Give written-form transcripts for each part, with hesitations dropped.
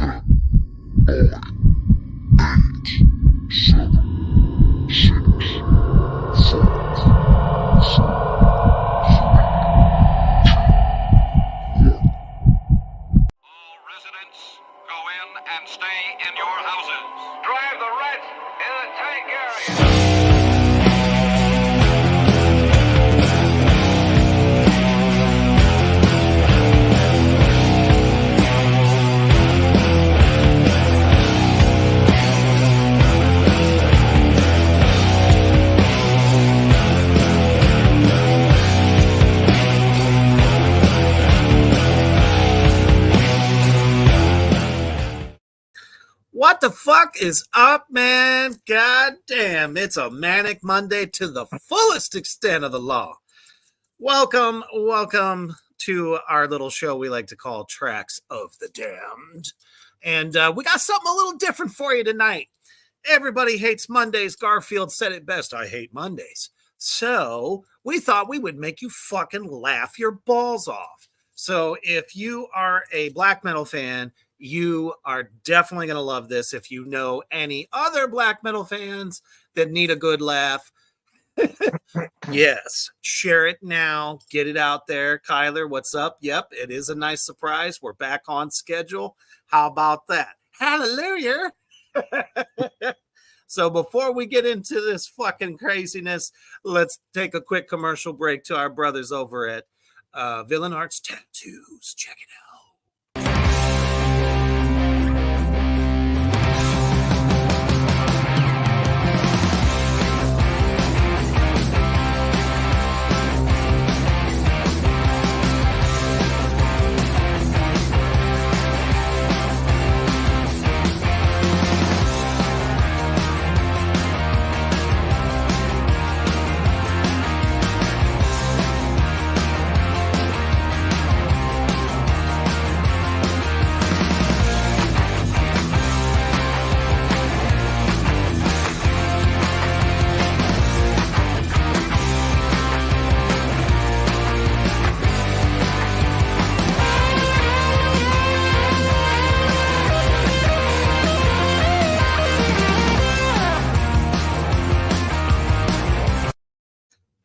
And stay in your houses. Drive the rats in the tank area. What the fuck is up, man? God damn, it's a manic Monday to the fullest extent of the law. Welcome to our little show we like to call Tracks of the Damned. And we got something a little different for you tonight. Everybody hates Mondays. Garfield said it best, I hate Mondays. So we thought we would make you fucking laugh your balls off. So if you are a black metal fan, you are definitely going to love this. If you know any other black metal fans that need a good laugh, yes, share it now. Get it out there. Kyler, what's up? Yep, it is a nice surprise. We're back on schedule. How about that? Hallelujah. So before we get into this fucking craziness, let's take a quick commercial break to our brothers over at Villain Arts Tattoos. Check it out.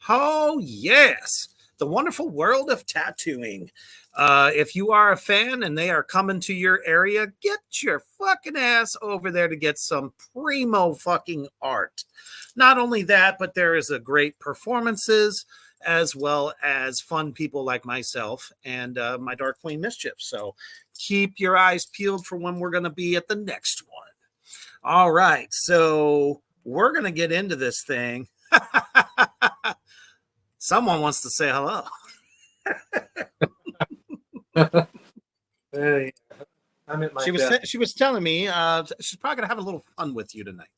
Oh, yes. The wonderful world of tattooing. If you are a fan and they are coming to your area, get your fucking ass over there to get some primo fucking art. Not only that, but there is a great performances as well as fun people like myself and my Dark Queen Mischief. So keep your eyes peeled for when we're going to be at the next one. All right. So we're going to get into this thing. Someone wants to say hello. Hey, I'm at my She was telling me she's probably gonna have a little fun with you tonight.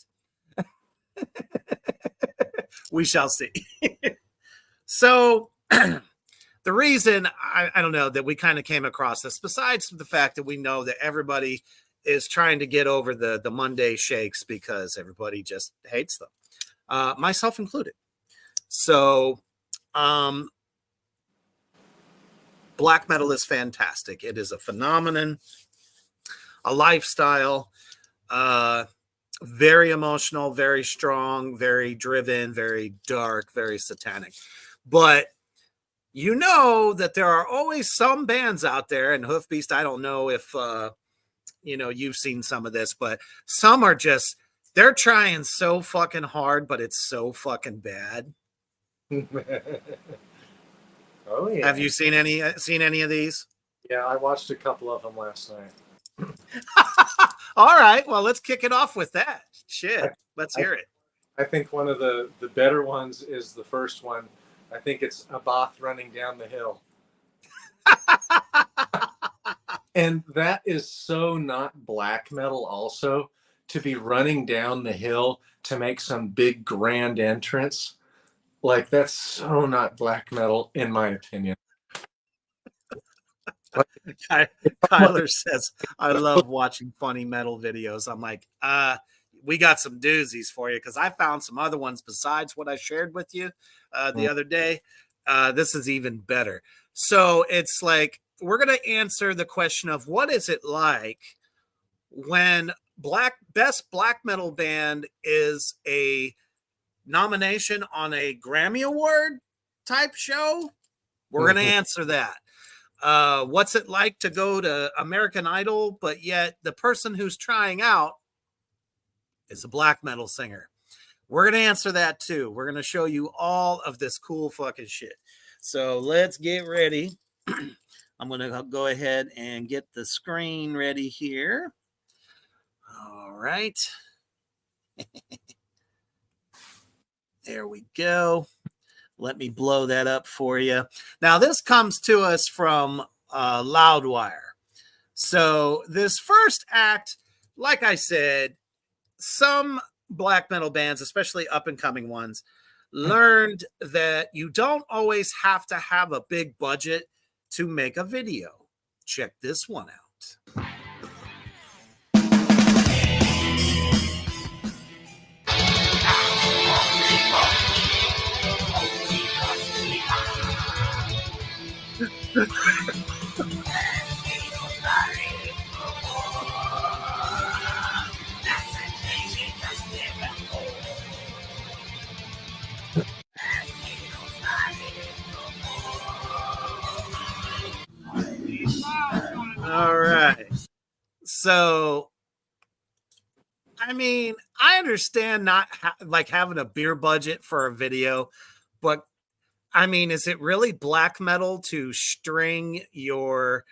We shall see. So the reason I don't know that we kind of came across this, besides the fact that we know that everybody is trying to get over the Monday shakes because everybody just hates them, myself included. So black metal is fantastic. It is a phenomenon, a lifestyle, very emotional, very strong, very driven, very dark, very satanic. But you know that there are always some bands out there, and Hoofbeast, I don't know if you've seen some of this, but some are just, they're trying so fucking hard, but it's so fucking bad. Oh yeah. Have you seen any of these? Yeah, I watched a couple of them last night. All right, well, let's kick it off with that. Shit, let's hear it. I think one of the better ones is the first one. I think it's Abath running down the hill. And that is so not black metal also, to be running down the hill to make some big grand entrance. Like, that's so not black metal, in my opinion. Kyler says, I love watching funny metal videos. I'm like, we got some doozies for you, because I found some other ones besides what I shared with you the other day. This is even better. So it's like, we're going to answer the question of what is it like when best black metal band is a nomination on a Grammy Award type show, we're going to answer that. What's it like to go to American Idol, but yet the person who's trying out is a black metal singer? We're going to answer that too. We're going to show you all of this cool fucking shit. So let's get ready. I'm going to go ahead and get the screen ready here. All right. There we go. Let me blow that up for you. Now, this comes to us from Loudwire. So this first act, like I said, some black metal bands, especially up-and-coming ones, learned that you don't always have to have a big budget to make a video. Check this one out. All right. So, I mean, I understand not like having a beer budget for a video, but I mean, is it really black metal to string your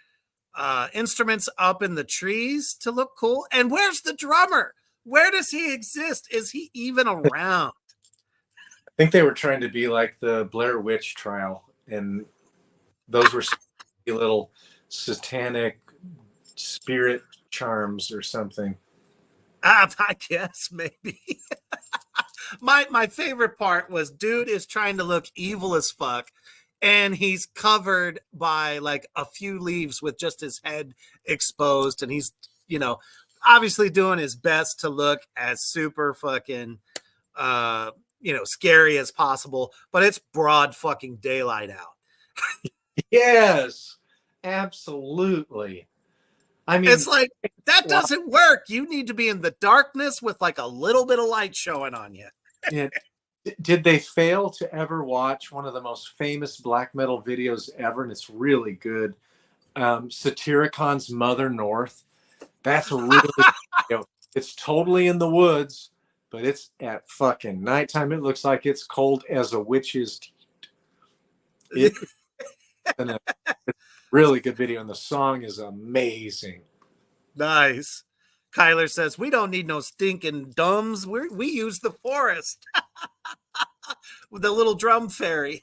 instruments up in the trees to look cool? And where's the drummer? Where does he exist? Is he even around? I think they were trying to be like the Blair Witch trial, and those were little satanic spirit charms or something. I guess maybe. My favorite part was dude is trying to look evil as fuck, and he's covered by like a few leaves with just his head exposed, and he's, you know, obviously doing his best to look as super fucking scary as possible, but it's broad fucking daylight out. Yes, absolutely. I mean, it's like that doesn't work. You need to be in the darkness with like a little bit of light showing on you. Did they fail to ever watch one of the most famous black metal videos ever? And it's really good. Satiricon's Mother North. That's really, it's totally in the woods, but it's at fucking nighttime. It looks like it's cold as a witch's teeth. It's a really good video, and the song is amazing. Nice. Kyler says, we don't need no stinking dumbs. We use the forest. With the little drum fairy.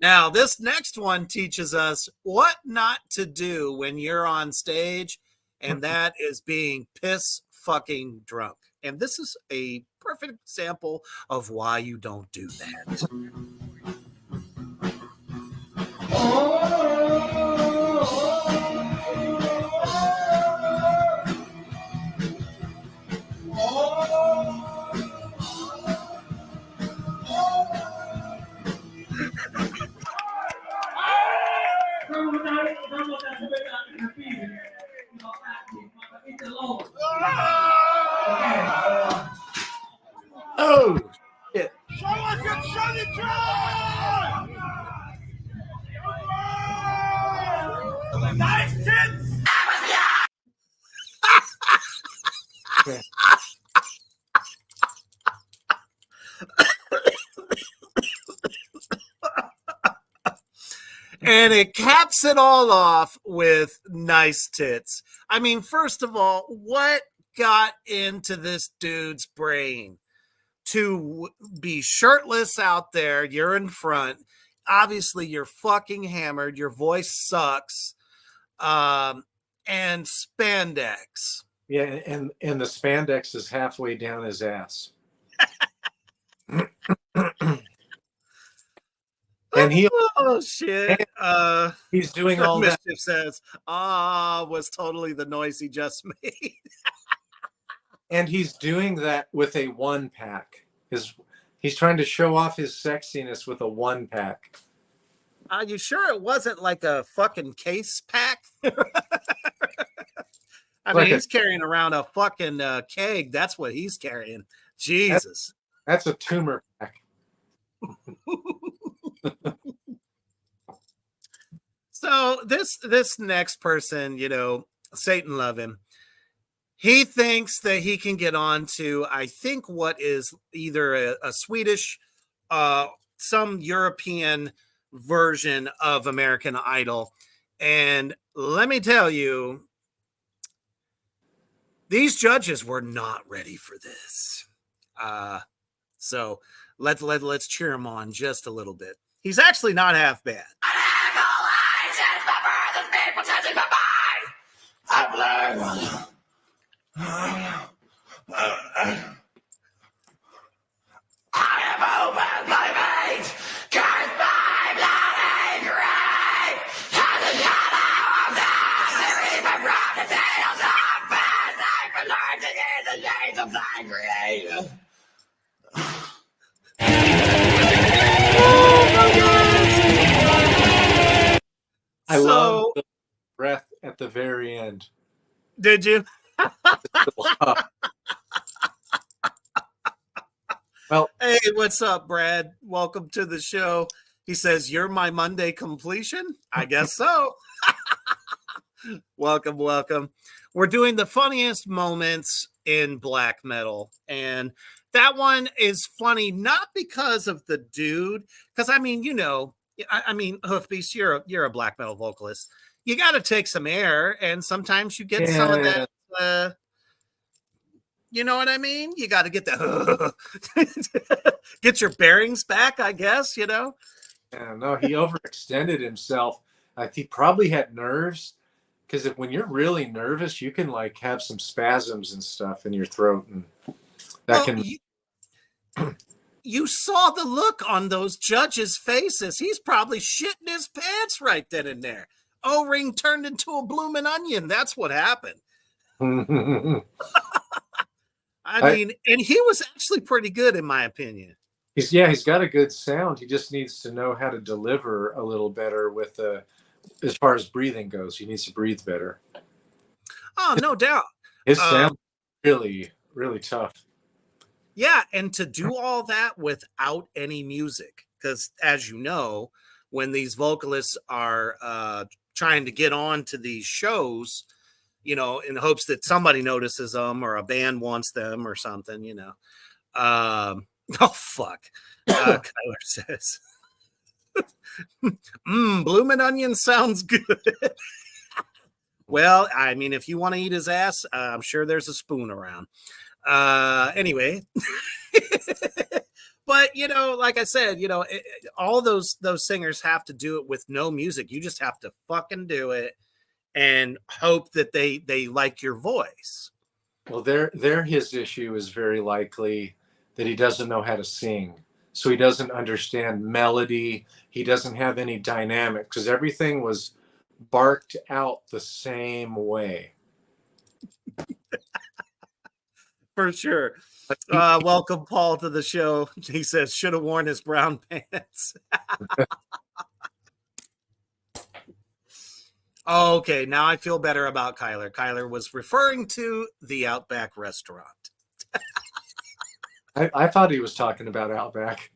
Now, this next one teaches us what not to do when you're on stage, and that is being piss fucking drunk. And this is a perfect example of why you don't do that. Oh, shit. Show us your Johnny John! Nice tits! And it caps it all off with nice tits. I mean, first of all, what got into this dude's brain to be shirtless out there? You're in front. Obviously, you're fucking hammered. Your voice sucks. And spandex. Yeah, and the spandex is halfway down his ass. And he, oh shit! He's doing all that. Mischief says, was totally the noise he just made. And he's doing that with a 1-pack. He's trying to show off his sexiness with a 1-pack. Are you sure it wasn't like a fucking case pack? I mean, Like he's carrying around a fucking keg. That's what he's carrying. Jesus. that's a tumor pack. So this next person, you know, Satan love him. He thinks that he can get on to, I think, what is either a Swedish, some European version of American Idol. And let me tell you, these judges were not ready for this. So let's cheer him on just a little bit. He's actually not half bad. I love the breath at the very end. Did you? Well, hey, what's up, Brad? Welcome to the show. He says, "You're my Monday completion." I guess so. Welcome. We're doing the funniest moments in black metal, and that one is funny not because of the dude, because I mean, you know, I mean, Hoofbeast, you're a black metal vocalist. You got to take some air, and sometimes you get some of that. You know what I mean? You got to get that, get your bearings back, I guess. You know. Yeah, no, he overextended himself. He probably had nerves, because when you're really nervous, you can like have some spasms and stuff in your throat, and that can. You saw the look on those judges' faces. He's probably shitting his pants right then and there. O-ring turned into a blooming onion. That's what happened. I mean, and he was actually pretty good, in my opinion. He's got a good sound. He just needs to know how to deliver a little better with as far as breathing goes. He needs to breathe better. Oh, no doubt. His sound really, really tough. Yeah, and to do all that without any music, because as you know, when these vocalists are trying to get on to these shows, you know, in hopes that somebody notices them or a band wants them or something, you know. Oh, fuck. Kyler says, blooming onion sounds good. Well, I mean, if you want to eat his ass, I'm sure there's a spoon around. Anyway, but you know, like I said, you know, all those singers have to do it with no music. You just have to fucking do it and hope that they like your voice. Well, his issue is very likely that he doesn't know how to sing, so he doesn't understand melody. He doesn't have any dynamic, because everything was barked out the same way. For sure. Welcome, Paul, to the show. He says, should have worn his brown pants. Okay, now I feel better about Kyler. Kyler was referring to the Outback restaurant. I thought he was talking about Outback.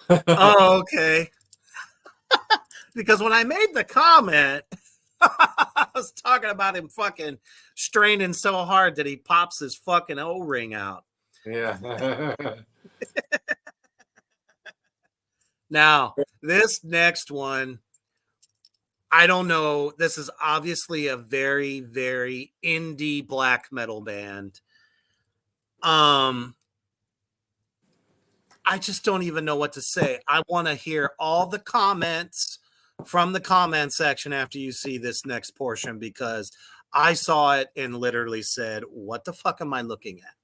Oh, okay. Because when I made the comment, I was talking about him fucking straining so hard that he pops his fucking O-ring out. Yeah. Now, this next one, I don't know. This is obviously a very, very indie black metal band. I just don't even know what to say. I want to hear all the comments from the comment section after you see this next portion, because I saw it and literally said, what the fuck am I looking at?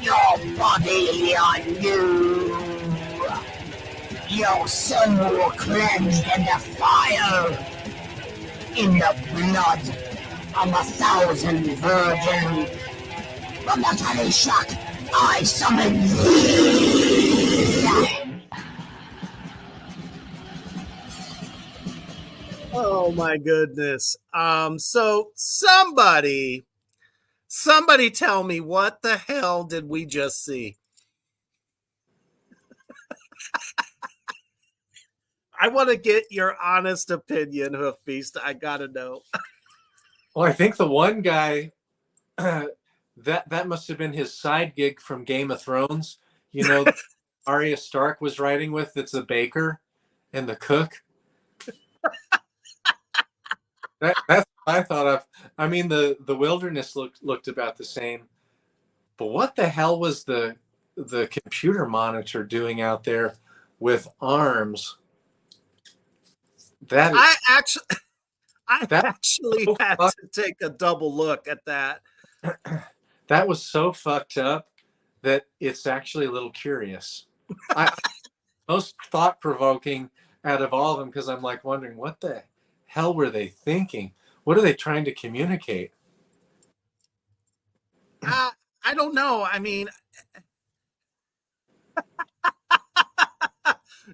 Your body on you. Your soul cleansed in the fire. In the blood of 1,000 virgins. From the cannon shock, I summon thee! Oh my goodness. So somebody tell me, what the hell did we just see? I want to get your honest opinion, Hoof Feast. I gotta know. Well, I think the one guy that must have been his side gig from Game of Thrones. You know, Arya Stark was writing with. That's the baker and the cook. That's what I thought of. I mean, the wilderness looked about the same, but what the hell was the computer monitor doing out there with arms? That is, I actually so had to take a double look at that. that was so fucked up that it's actually a little curious. Most thought provoking out of all of them, because I'm like wondering, what the hell were they thinking? What are they trying to communicate? I don't know. I mean,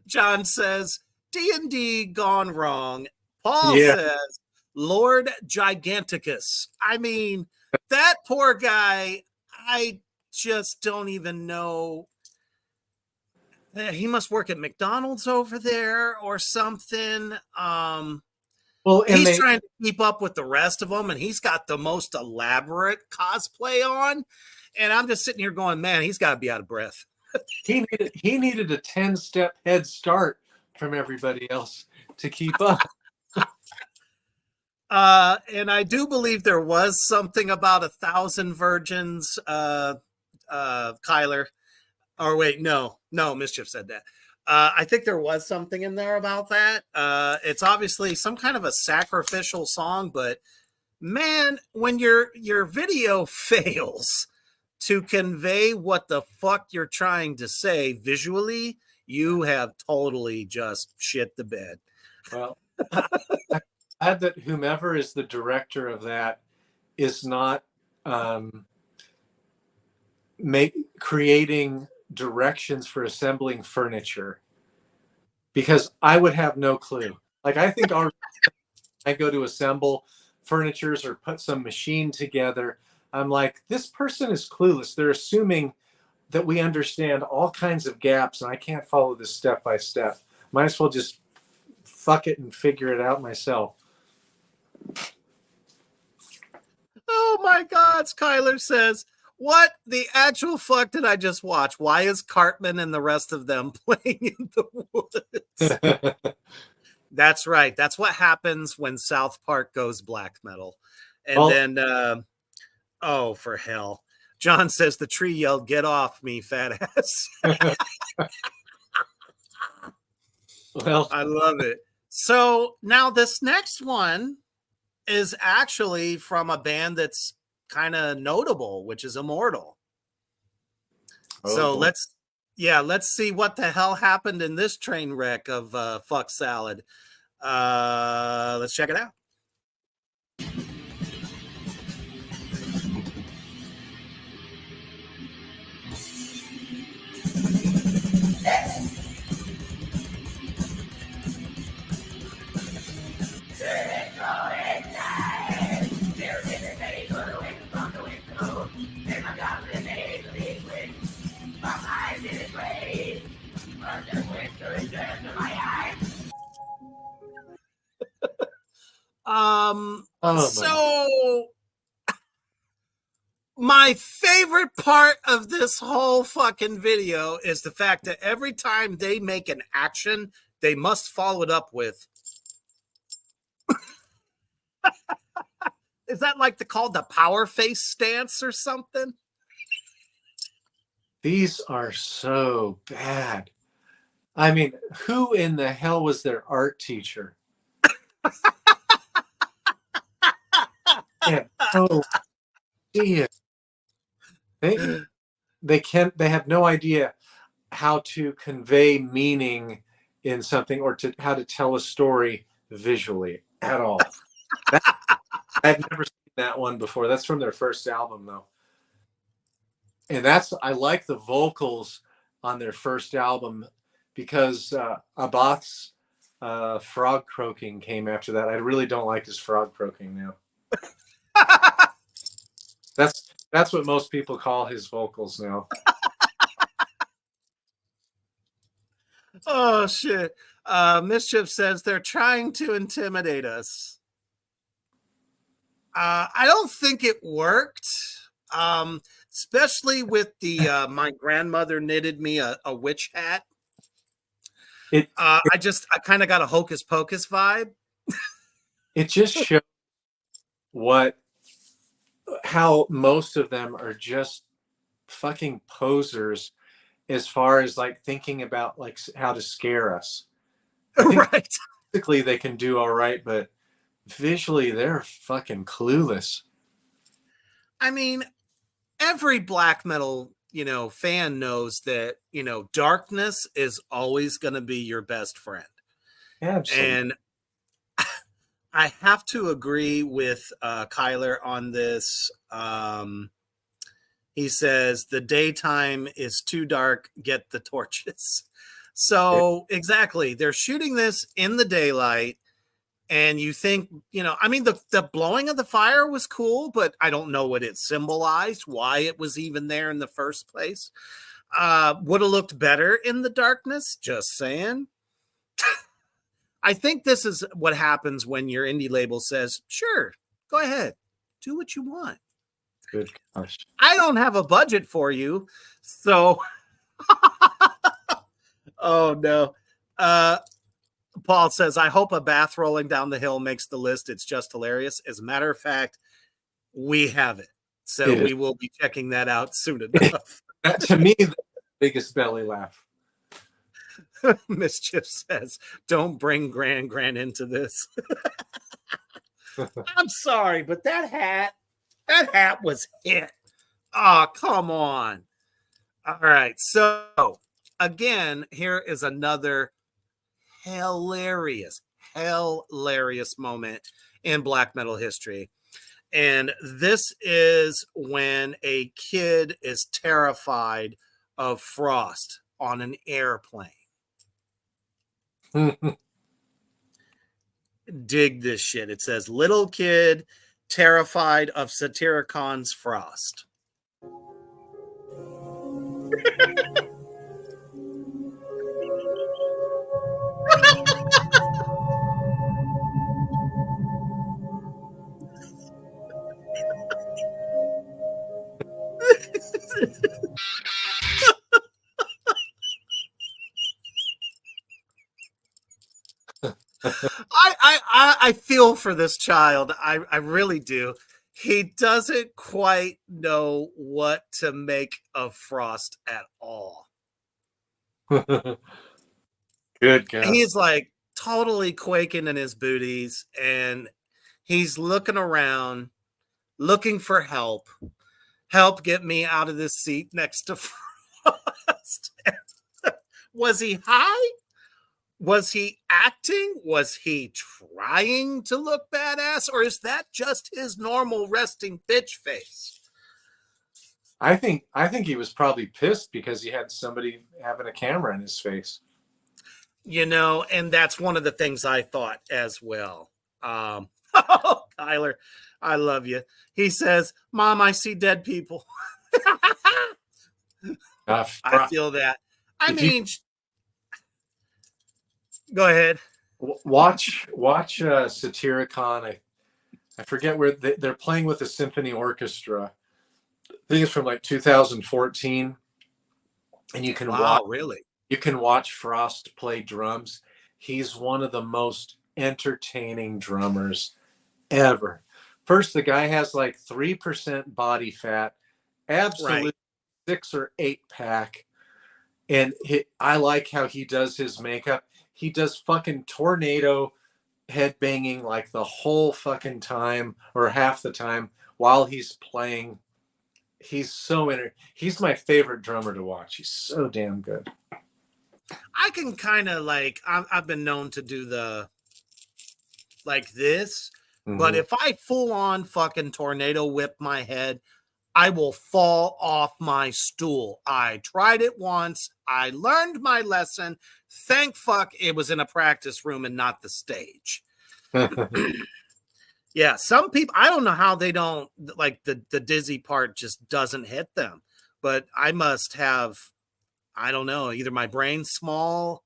John says D&D gone wrong. Paul says Lord Giganticus. I mean, that poor guy, I just don't even know. He must work at McDonald's over there or something. Well, and he's trying to keep up with the rest of them, and he's got the most elaborate cosplay on. And I'm just sitting here going, man, he's got to be out of breath. he needed a 10-step head start from everybody else to keep up. And I do believe there was something about 1,000 virgins, Kyler. Or wait, no, Mischief said that. I think there was something in there about that. It's obviously some kind of a sacrificial song, but man, when your video fails to convey what the fuck you're trying to say visually, you have totally just shit the bed. Well, I'm glad that whomever is the director of that is not creating directions for assembling furniture, because I would have no clue. Like, I think I go to assemble furnitures or put some machine together, I'm like, this person is clueless. They're assuming that we understand all kinds of gaps, and I can't follow this step by step. Might as well just fuck it and figure it out myself. Oh my God, Skylar says, what the actual fuck did I just watch? Why is Cartman and the rest of them playing in the woods? That's right. That's what happens when South Park goes black metal. And then, oh, for hell. John says the tree yelled, "Get off me, fat ass." Well, I love it. So now this next one is actually from a band that's kind of notable, which is Immortal. So boy. let's see what the hell happened in this train wreck of fuck salad. Let's check it out. So my favorite part of this whole fucking video is the fact that every time they make an action, they must follow it up with. Is that like called the power face stance or something? These are so bad. I mean, who in the hell was their art teacher? Yeah. Oh, dear. They have no idea how to convey meaning in something, or how to tell a story visually at all. I've never seen that one before. That's from their first album, though. And I like the vocals on their first album because Abath's frog croaking came after that. I really don't like his frog croaking now. That's what most people call his vocals now. Oh shit. Mischief says they're trying to intimidate us. I don't think it worked. Especially with the my grandmother knitted me a witch hat. I kind of got a hocus pocus vibe. It just shows how most of them are just fucking posers as far as like thinking about like how to scare us. I think Right. physically they can do all right, but visually they're fucking clueless. I mean, every black metal, fan knows that, darkness is always going to be your best friend. Absolutely. And I have to agree with Kyler on this. He says the daytime is too dark. Get the torches. So exactly, they're shooting this in the daylight, and you think, the blowing of the fire was cool, but I don't know what it symbolized, why it was even there in the first place. Would have looked better in the darkness. Just saying. I think this is what happens when your indie label says, sure, go ahead, do what you want. Good gosh. I don't have a budget for you. So, oh no. Paul says, I hope a bath rolling down the hill makes the list. It's just hilarious. As a matter of fact, we have it. So we will be checking that out soon enough. That, to me, the biggest belly laugh. Mischief says, don't bring Gran into this. I'm sorry, but that hat was hit. Oh, come on. All right. So again, here is another hilarious moment in black metal history. And this is when a kid is terrified of frost on an airplane. Dig this shit. It says, little kid terrified of Satyricon frost. I feel for this child. I really do. He doesn't quite know what to make of Frost at all. Good God. He's like totally quaking in his booties, and he's looking around, looking for help. Help get me out of this seat next to Frost. Was he high? Was he acting? Was he trying to look badass? Or is that just his normal resting bitch face? I think he was probably pissed because he had somebody having a camera in his face. And that's one of the things I thought as well. Oh, Tyler, I love you. He says, Mom, I see dead people. I feel that. Go ahead. Watch Satyricon. I forget where they're playing with a symphony orchestra. I think it's from like 2014, and you can watch Frost play drums. He's one of the most entertaining drummers ever. First, the guy has like 3% body fat, absolute 6 or 8 pack, and I like how he does his makeup. He does fucking tornado head banging like the whole fucking time or half the time while he's playing. He's he's my favorite drummer to watch. He's so damn good. I can kind of I've been known to do the like this, but if I full on fucking tornado whip my head, I will fall off my stool. I tried it once. I learned my lesson. Thank fuck it was in a practice room and not the stage. Yeah, some people, I don't know how they don't, like the dizzy part just doesn't hit them. But I must have, I don't know, either my brain's smaller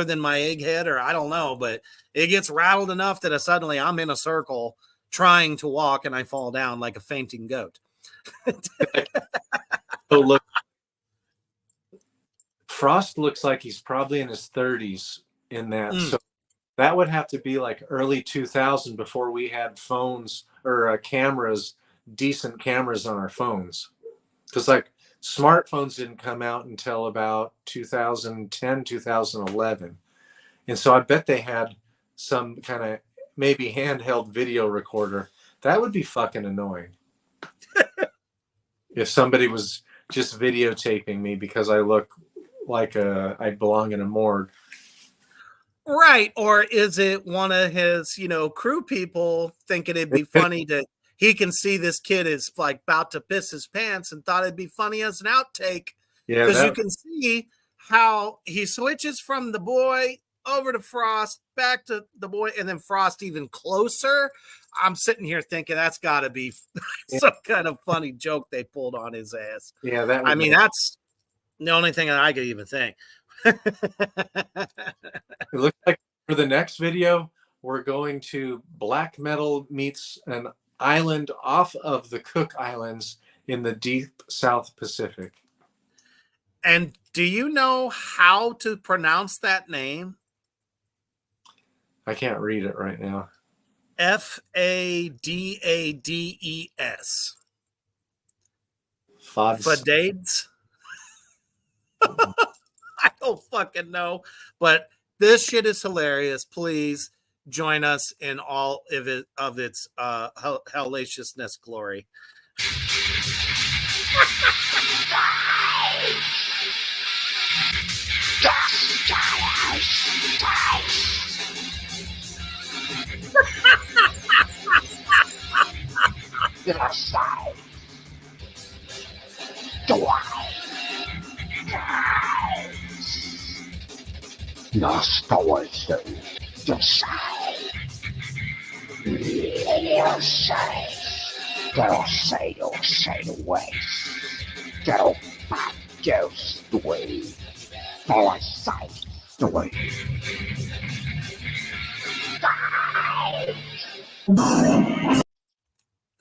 than my egghead, or I don't know, but it gets rattled enough that suddenly I'm in a circle trying to walk and I fall down like a fainting goat. Oh, look. Frost looks like he's probably in his 30s in that. So that would have to be like early 2000 before we had phones or cameras, decent cameras on our phones. Because like smartphones didn't come out until about 2010, 2011. And so I bet they had some kind of maybe handheld video recorder. That would be fucking annoying. If somebody was just videotaping me because I look like I belong in a morgue. Right. Or is it one of his, crew people thinking it'd be funny that he can see this kid is like about to piss his pants and thought it'd be funny as an outtake? Yeah, because you can see how he switches from the boy over to Frost, back to the boy, and then Frost even closer. I'm sitting here thinking that's got to be some kind of funny joke they pulled on his ass. Yeah, that. I mean, that's the only thing that I could even think. It looks like for the next video, we're going to Black Metal meets an island off of the Cook Islands in the deep South Pacific. And do you know how to pronounce that name? I can't read it right now. Fadades. Fods. Fadades? I don't fucking know. But this shit is hilarious. Please join us in all of its hellaciousness glory.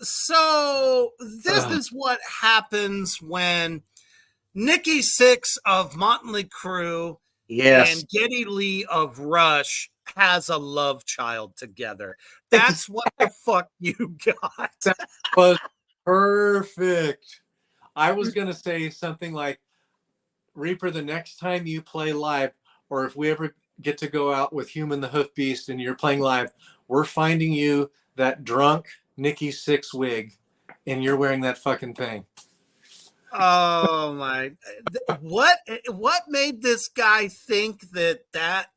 So this is what happens when Nikki Sixx of Motley Crue and Geddy Lee of Rush has a love child together. That's what the fuck you got. That was perfect. I was going to say something like, Reaper, the next time you play live, or if we ever get to go out with Human the Hoof Beast and you're playing live, we're finding you that drunk Nikki Sixx wig, and you're wearing that fucking thing. Oh my! What made this guy think that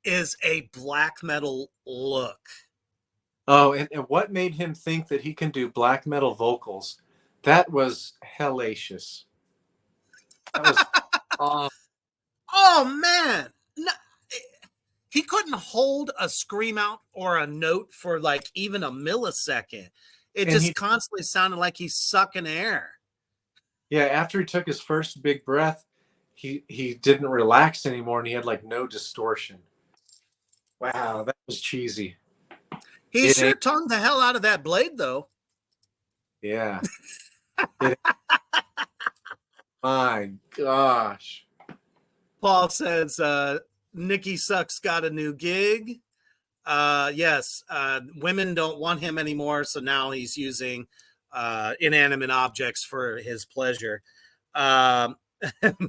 is a black metal look? Oh, and what made him think that he can do black metal vocals? That was hellacious. That was oh man! No, he couldn't hold a scream out or a note for like even a millisecond. It just constantly sounded like he's sucking air. Yeah, after he took his first big breath, he didn't relax anymore, and he had like no distortion. Wow, that was cheesy. He sure tongued the hell out of that blade, though. Yeah. My gosh. Paul says, Nikki Sixx got a new gig. Yes, women don't want him anymore, so now he's using inanimate objects for his pleasure.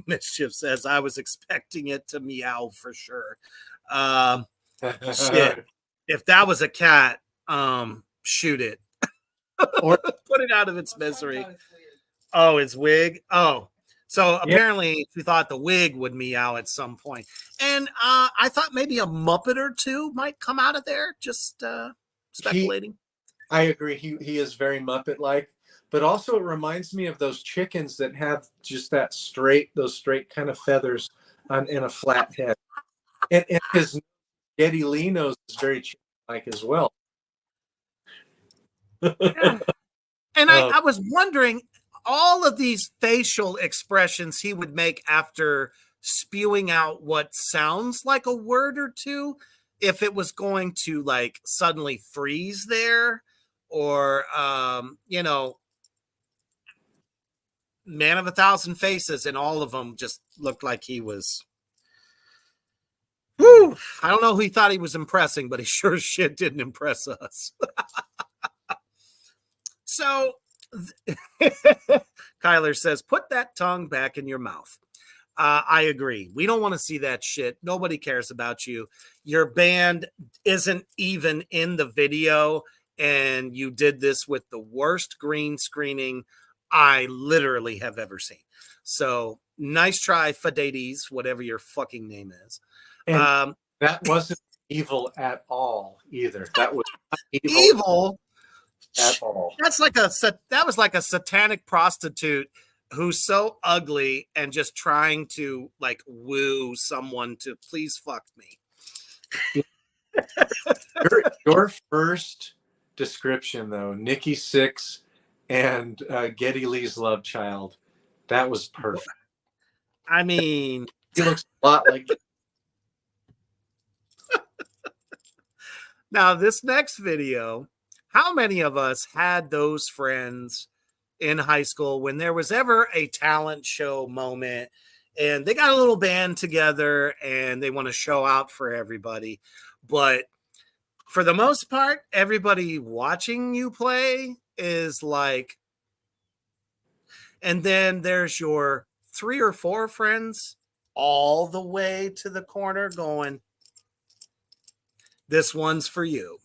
Mischief says, I was expecting it to meow for sure. Shit. If that was a cat, shoot it. Or put it out of its misery. Oh, his wig? Oh. So apparently she thought the wig would meow at some point. And I thought maybe a Muppet or two might come out of there. Just speculating. I agree. He is very Muppet-like. but also it reminds me of those chickens that have just those straight kind of feathers in a flat head. And his Geddy Lee nose is very chicken-like as well. And I was wondering, all of these facial expressions he would make after spewing out what sounds like a word or two, if it was going to like suddenly freeze there, or you know, Man of a Thousand Faces, and all of them just looked like he was. Whew, I don't know who he thought he was impressing, but he sure as shit didn't impress us. So Kyler says, put that tongue back in your mouth. I agree. We don't want to see that shit. Nobody cares about you. Your band isn't even in the video, and you did this with the worst green screening I literally have ever seen. So nice try, Fadades, whatever your fucking name is. And that wasn't evil at all either. That was not evil at all. That was like a satanic prostitute who's so ugly and just trying to like woo someone to please fuck me. Your first description, though, Nikki Sixx and Geddy Lee's love child, that was perfect. I mean, he looks a lot like. Now, this next video, how many of us had those friends in high school when there was ever a talent show moment and they got a little band together and they want to show out for everybody? But for the most part, everybody watching you play is like, and then there's your 3 or 4 friends all the way to the corner going, this one's for you.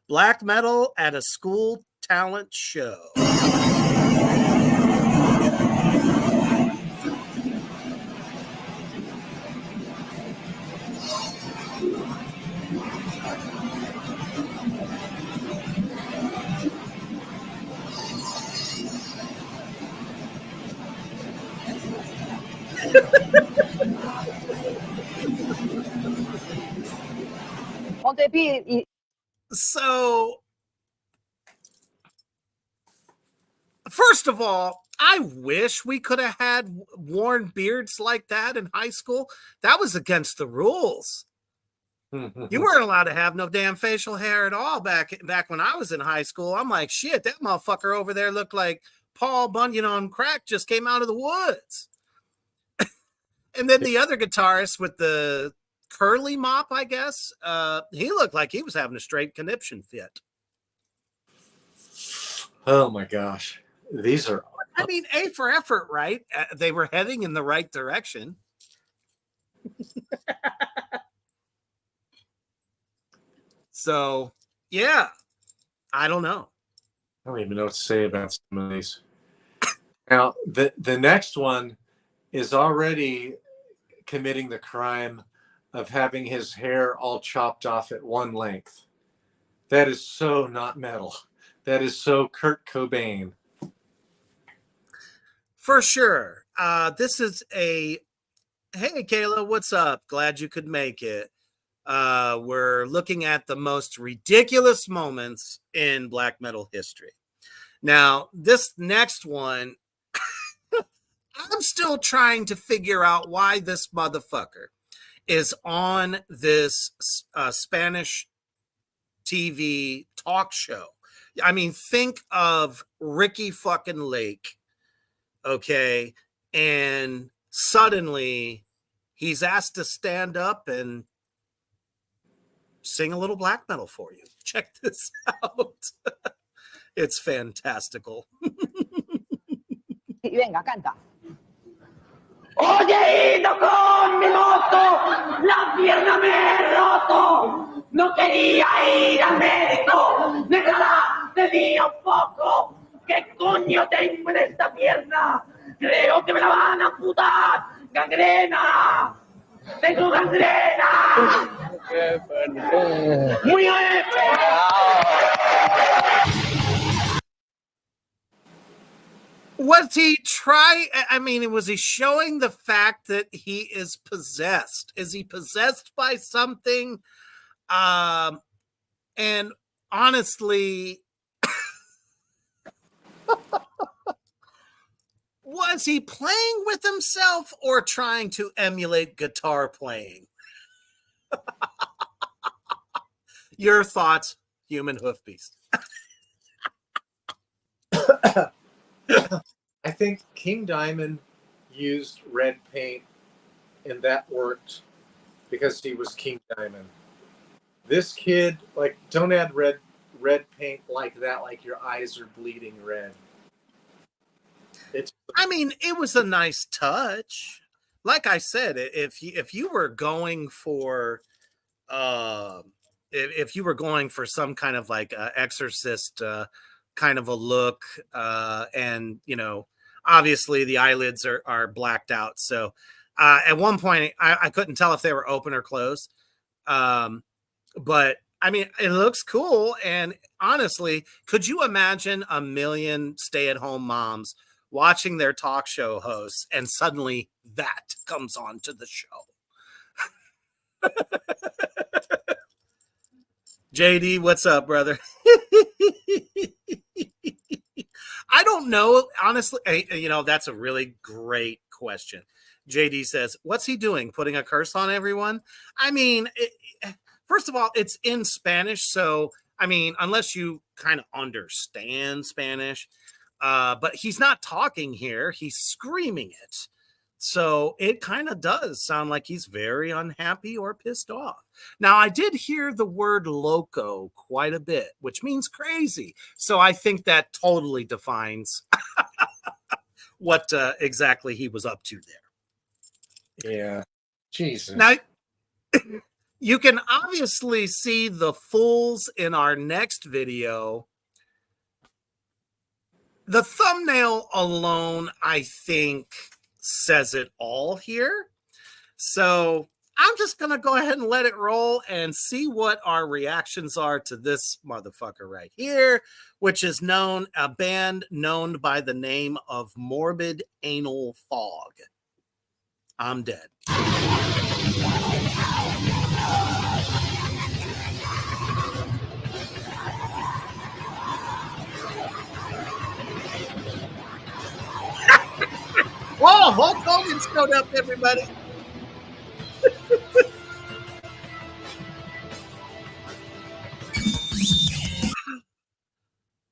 Black metal at a school talent show. So, first of all, I wish we could have had worn beards like that in high school. That was against the rules. You weren't allowed to have no damn facial hair at all back when I was in high school. I'm like, shit, that motherfucker over there looked like Paul Bunyan on crack just came out of the woods. And then the other guitarist with the curly mop, I guess, he looked like he was having a straight conniption fit. Oh my gosh. These are, I mean, A for effort, right? They were heading in the right direction. So, yeah, I don't know. I don't even know what to say about some of these. Now, the next one is already committing the crime of having his hair all chopped off at one length. That is so not metal. That is so Kurt Cobain. For sure. This is hey, Kayla, what's up? Glad you could make it. We're looking at the most ridiculous moments in black metal history. Now, this next one, I'm still trying to figure out why this motherfucker is on this Spanish TV talk show. I mean, think of Ricky fucking Lake, okay? And suddenly he's asked to stand up and sing a little black metal for you. Check this out. It's fantastical. Venga, canta. Oye, ido con mi moto, la pierna me he roto. No quería ir al médico, déjala, tenía un poco. ¿Qué coño tengo en esta pierna? Creo que me la van a amputar. ¡Gangrena! ¡Tengo gangrena! ¡Muy bien! Was he try? I mean, was he showing the fact that he is possessed? Is he possessed by something? And honestly, was he playing with himself or trying to emulate guitar playing? Your thoughts, human hoof beast. I think King Diamond used red paint, and that worked because he was King Diamond. This kid, like, don't add red paint like that, like your eyes are bleeding red. I mean, it was a nice touch. Like I said, if you were going for if you were going for some kind of like exorcist kind of a look, and you know, obviously the eyelids are blacked out, so at one point I couldn't tell if they were open or closed, but I mean, it looks cool. And honestly, could you imagine a million stay-at-home moms watching their talk show hosts and suddenly that comes on to the show? JD, what's up, brother? I don't know. Honestly, you know, that's a really great question. JD says, what's he doing? Putting a curse on everyone? I mean, first of all, it's in Spanish. So, I mean, unless you kind of understand Spanish, but he's not talking here. He's screaming it. So it kind of does sound like he's very unhappy or pissed off. Now, I did hear the word loco quite a bit, which means crazy. So I think that totally defines what exactly he was up to there. Yeah. Jesus. Now, you can obviously see the fools in our next video. The thumbnail alone, I think, says it all here. So I'm just going to go ahead and let it roll and see what our reactions are to this motherfucker right here, which is a band known by the name of Morbid Anal Fog. I'm dead. Whoa, Hulk Hogan showed up, everybody.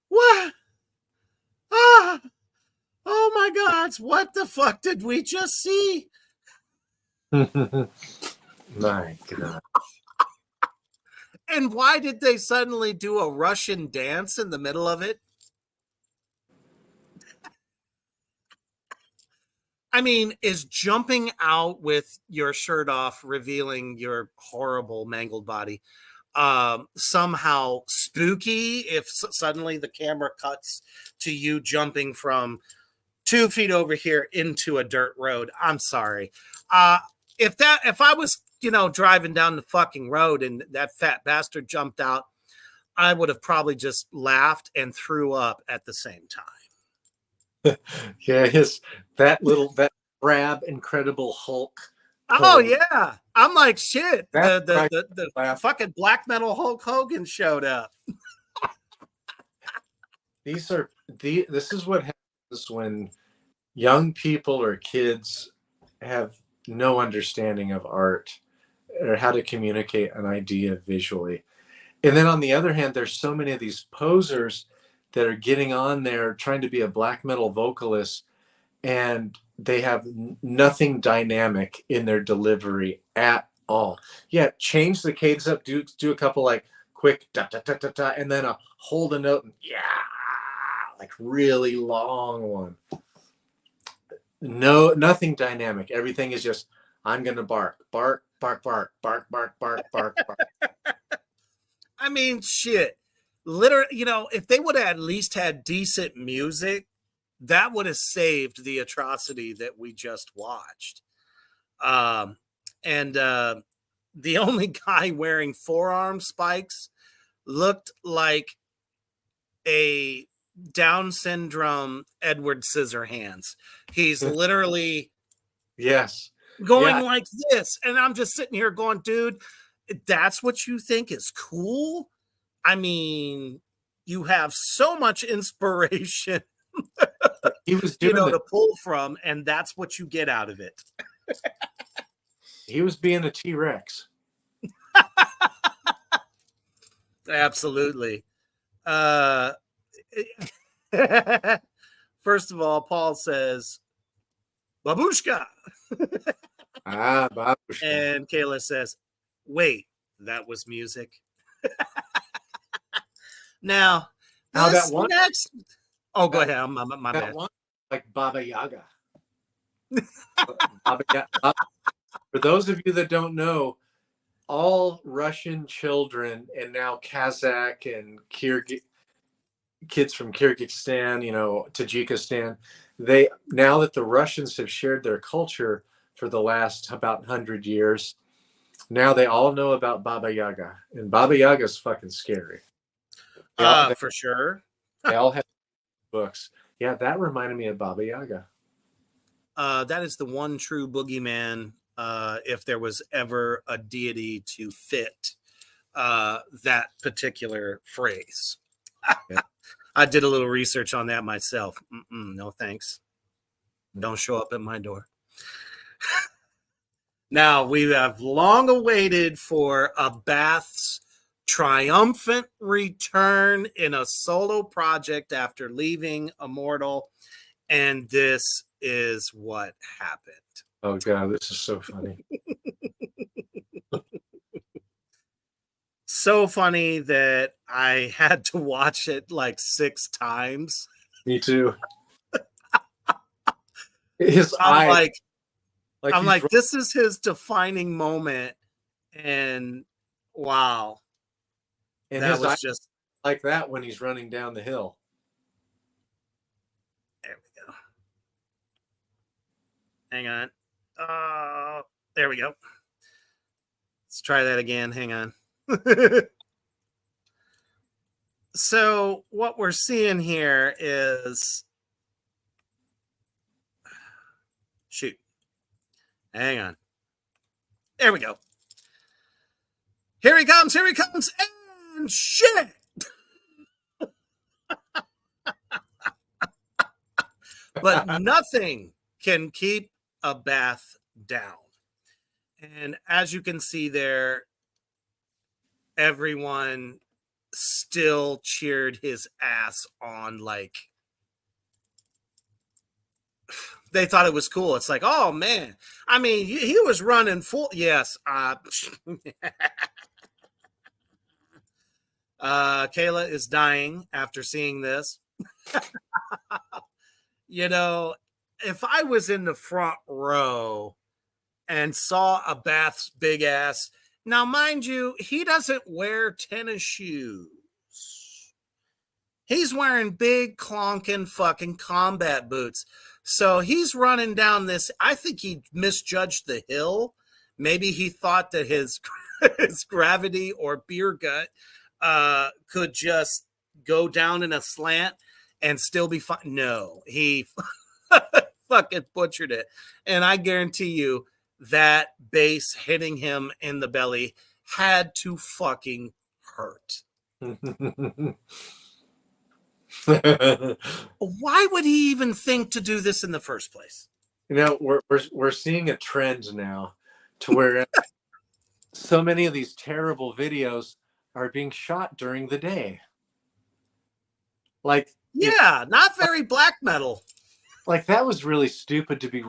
What? Ah, oh my God. What the fuck did we just see? My God. And why did they suddenly do a Russian dance in the middle of it? I mean, is jumping out with your shirt off, revealing your horrible mangled body, somehow spooky if suddenly the camera cuts to you jumping from 2 feet over here into a dirt road? I'm sorry. If I was, you know, driving down the fucking road and that fat bastard jumped out, I would have probably just laughed and threw up at the same time. Yeah, that crab Incredible Hulk. Oh yeah, I'm like shit. That The fucking black metal Hulk Hogan showed up. This is what happens when young people or kids have no understanding of art or how to communicate an idea visually. And then on the other hand, there's so many of these posers that are getting on there trying to be a black metal vocalist, and they have nothing dynamic in their delivery at all. Yeah, change the cadence up, do a couple like quick da da da da da, and then hold a note and yeah, like really long one. No, nothing dynamic. Everything is just I'm gonna bark, bark, bark, bark, bark, bark, bark, bark, bark. I mean, shit. Literally, you know, if they would have at least had decent music, that would have saved the atrocity that we just watched. And the only guy wearing forearm spikes looked like a Down syndrome Edward Scissorhands. He's literally Yes. going Yeah. like this. And I'm just sitting here going, dude, that's what you think is cool? I mean, you have so much inspiration, He was doing to pull from, and that's what you get out of it. he was being a T-Rex. Absolutely. First of all, Paul says, babushka. Babushka. And Kayla says, wait, that was music. Now that one next. Oh, go ahead. My that bad. one like Baba Yaga. Baba Yaga. For those of you that don't know, all Russian children and now Kazakh and kids from Kyrgyzstan, Tajikistan, now that the Russians have shared their culture for the last about 100 years, now they all know about Baba Yaga, and Baba Yaga is fucking scary. For sure. They all have books. Yeah, that reminded me of Baba Yaga. That is the one true boogeyman. If there was ever a deity to fit that particular phrase. Yeah. I did a little research on that myself. No thanks. Don't show up at my door. Now, we have long awaited for Abath's triumphant return in a solo project after leaving Immortal, and this is what happened. Oh God, this is so funny. So funny that I had to watch it like 6 times. Me too. His I'm eyes, like, this is his defining moment, and wow, and that his was eyes just like that when he's running down the hill. There we go. Hang on. There we go. Let's try that again. Hang on. So what we're seeing here is, shoot. Hang on. There we go. Here he comes, and shit. But nothing can keep Abath down. And as you can see there, everyone still cheered his ass on. Like, they thought it was cool. It's like, oh man, I mean, he was running full. Yes. Kayla is dying after seeing this. If I was in the front row and saw Abath's big ass, now mind you, he doesn't wear tennis shoes. He's wearing big clonking fucking combat boots. So he's running down this. I think he misjudged the hill. Maybe he thought that his gravity or beer gut could just go down in a slant and still be fine. No, he fucking butchered it. And I guarantee you that base hitting him in the belly had to fucking hurt. Why would he even think to do this in the first place? We're seeing a trend now to where so many of these terrible videos are being shot during the day. Like, yeah, not very black metal. Like, that was really stupid to be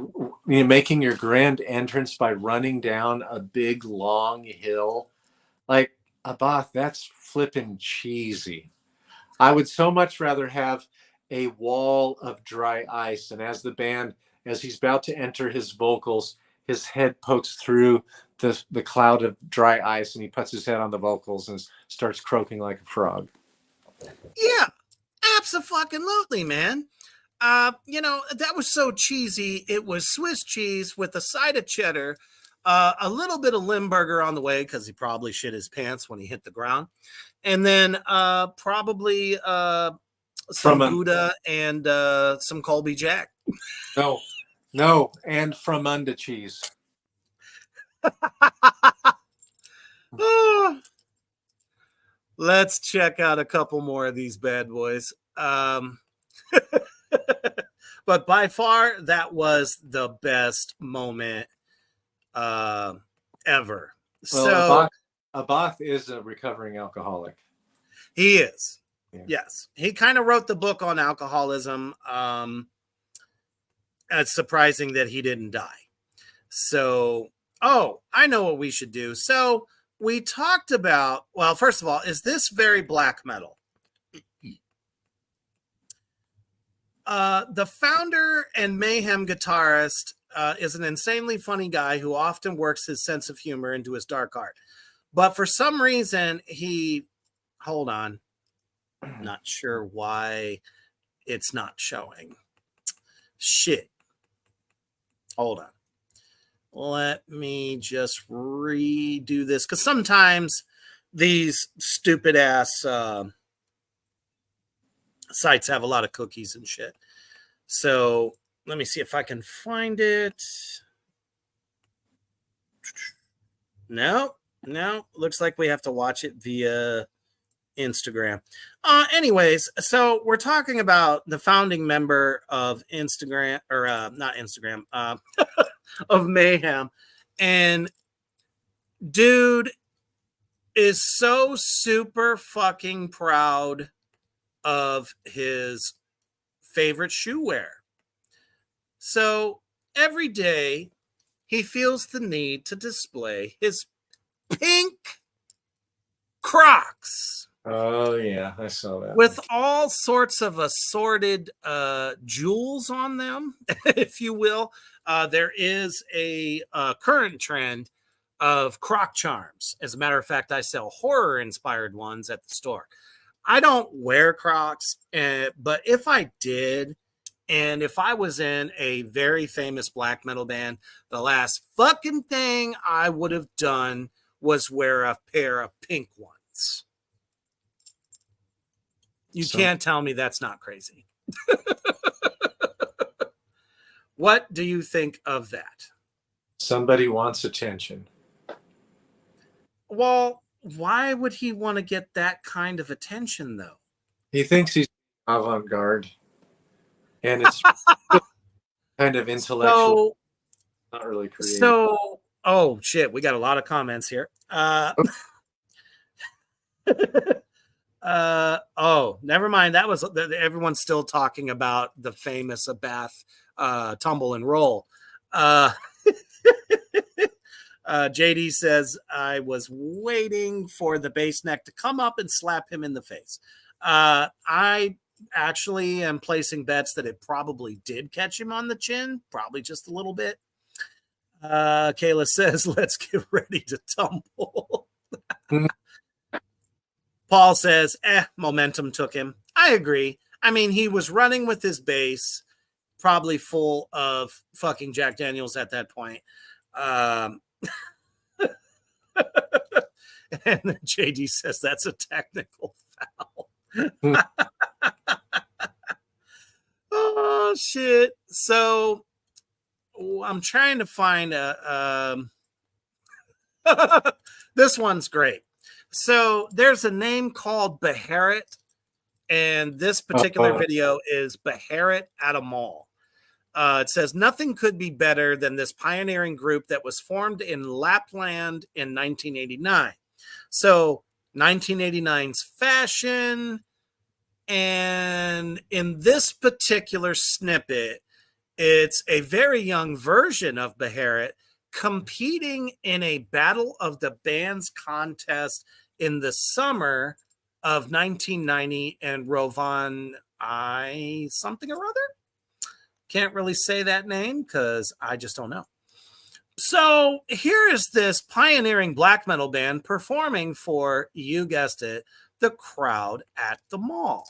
making your grand entrance by running down a big long hill. Like, Abath, that's flipping cheesy. I would so much rather have a wall of dry ice, and as he's about to enter his vocals, his head pokes through the cloud of dry ice, and he puts his head on the vocals and starts croaking like a frog. Yeah, abso-fucking-lutely, man. That was so cheesy. It was Swiss cheese with a side of cheddar, a little bit of Limburger on the way because he probably shit his pants when he hit the ground, and then probably some From Gouda and some Colby Jack. no, and Fromunda cheese. Let's check out a couple more of these bad boys. But by far, that was the best moment ever. Well, Abath is a recovering alcoholic. He is. Yeah. Yes. He kind of wrote the book on alcoholism. It's surprising that he didn't die. So, I know what we should do. So, we talked about, well, first of all, is this very black metal? The founder and Mayhem guitarist is an insanely funny guy who often works his sense of humor into his dark art. But for some reason, hold on. Not sure why it's not showing. Shit. Hold on. Let me just redo this, because sometimes these stupid ass sites have a lot of cookies and shit. So let me see if I can find it. No. Looks like we have to watch it via Instagram. Anyways, so we're talking about the founding member of Instagram, or not Instagram, of Mayhem. And dude is so super fucking proud of his favorite shoe wear. So every day he feels the need to display his pink Crocs. Oh yeah, I saw that. With all sorts of assorted jewels on them, if you will. There is a current trend of Croc charms. As a matter of fact, I sell horror-inspired ones at the store. I don't wear Crocs, but if I did, and if I was in a very famous black metal band, the last fucking thing I would have done was wear a pair of pink ones. You can't tell me that's not crazy. What do you think of that? Somebody wants attention. Well, why would he want to get that kind of attention, though? He thinks he's avant-garde. And it's kind of intellectual. Not really creative. So, oh, shit. We got a lot of comments here. Never mind. That was everyone's still talking about the famous Abath tumble and roll. JD says, I was waiting for the bass neck to come up and slap him in the face. I actually am placing bets that it probably did catch him on the chin, probably just a little bit. Kayla says, let's get ready to tumble. Paul says, momentum took him. I agree. I mean, he was running with his bass, probably full of fucking Jack Daniels at that point. And then JD says that's a technical foul. Oh, shit. So I'm trying to find this one's great. So there's a name called Beharit, and this particular video is Beharit at a mall. It says, nothing could be better than this pioneering group that was formed in Lapland in 1989. So 1989's fashion, and in this particular snippet, it's a very young version of Beharit competing in a Battle of the Bands contest in the summer of 1990 in Rovan, something or other. Can't really say that name because I just don't know. So here is this pioneering black metal band performing for, you guessed it, the crowd at the mall.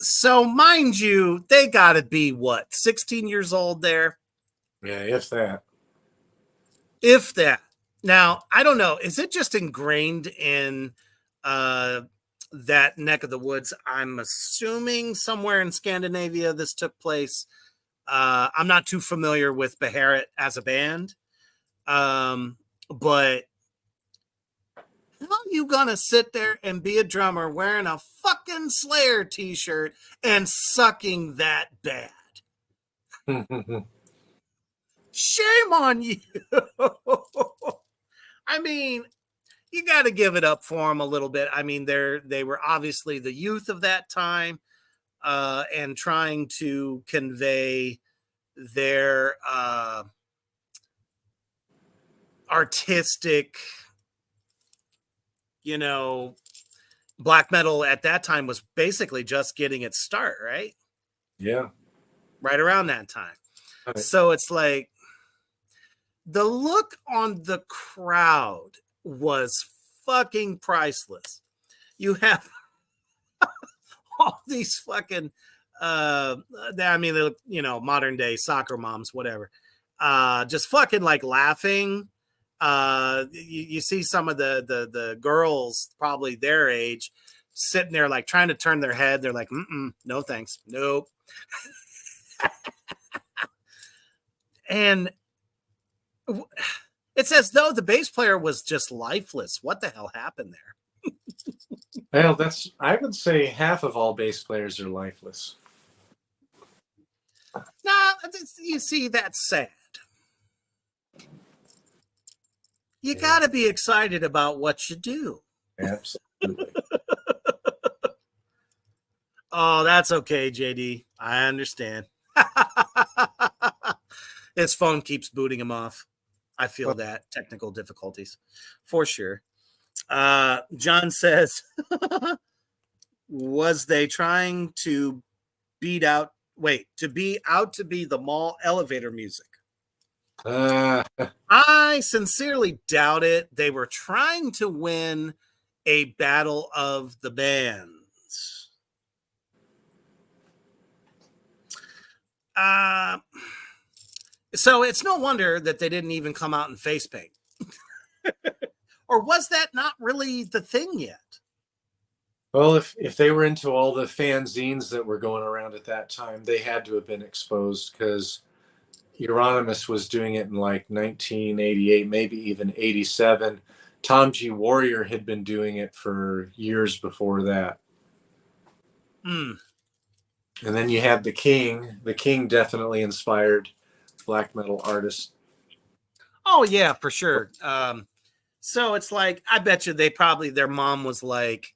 So, mind you, they got to be what, 16 years old there? Yeah, if that. If that. Now, I don't know. Is it just ingrained in that neck of the woods? I'm assuming somewhere in Scandinavia this took place. I'm not too familiar with Beharit as a band, but how you gonna sit there and be a drummer wearing a fucking Slayer t-shirt and sucking that bad? Shame on you. I mean, you got to give it up for them a little bit. I mean, they were obviously the youth of that time, and trying to convey their artistic, black metal at that time was basically just getting its start, right? Yeah. Right around that time. Right. So it's like the look on the crowd was fucking priceless. You have all these fucking I mean, they look, modern day soccer moms, whatever, just fucking like laughing. You see some of the girls probably their age sitting there like trying to turn their head. They're like, no thanks, nope. And it's as though the bass player was just lifeless. What the hell happened there? Well, I would say half of all bass players are lifeless. Nah, you see, that's sad. You got to be excited about what you do. Absolutely. Oh, that's okay, JD. I understand. His phone keeps booting him off. I feel that. Technical difficulties. For sure. John says, was they trying to be out to be the mall elevator music? I sincerely doubt it. They were trying to win a battle of the bands. So it's no wonder that they didn't even come out in face paint. Or was that not really the thing yet? Well, if they were into all the fanzines that were going around at that time, they had to have been exposed, because Euronymous was doing it in like 1988, maybe even 87. Tom G. Warrior had been doing it for years before that. Hmm. And then you had The King. The King definitely inspired black metal artists. Oh, yeah, for sure. So it's like, I bet you their mom was like,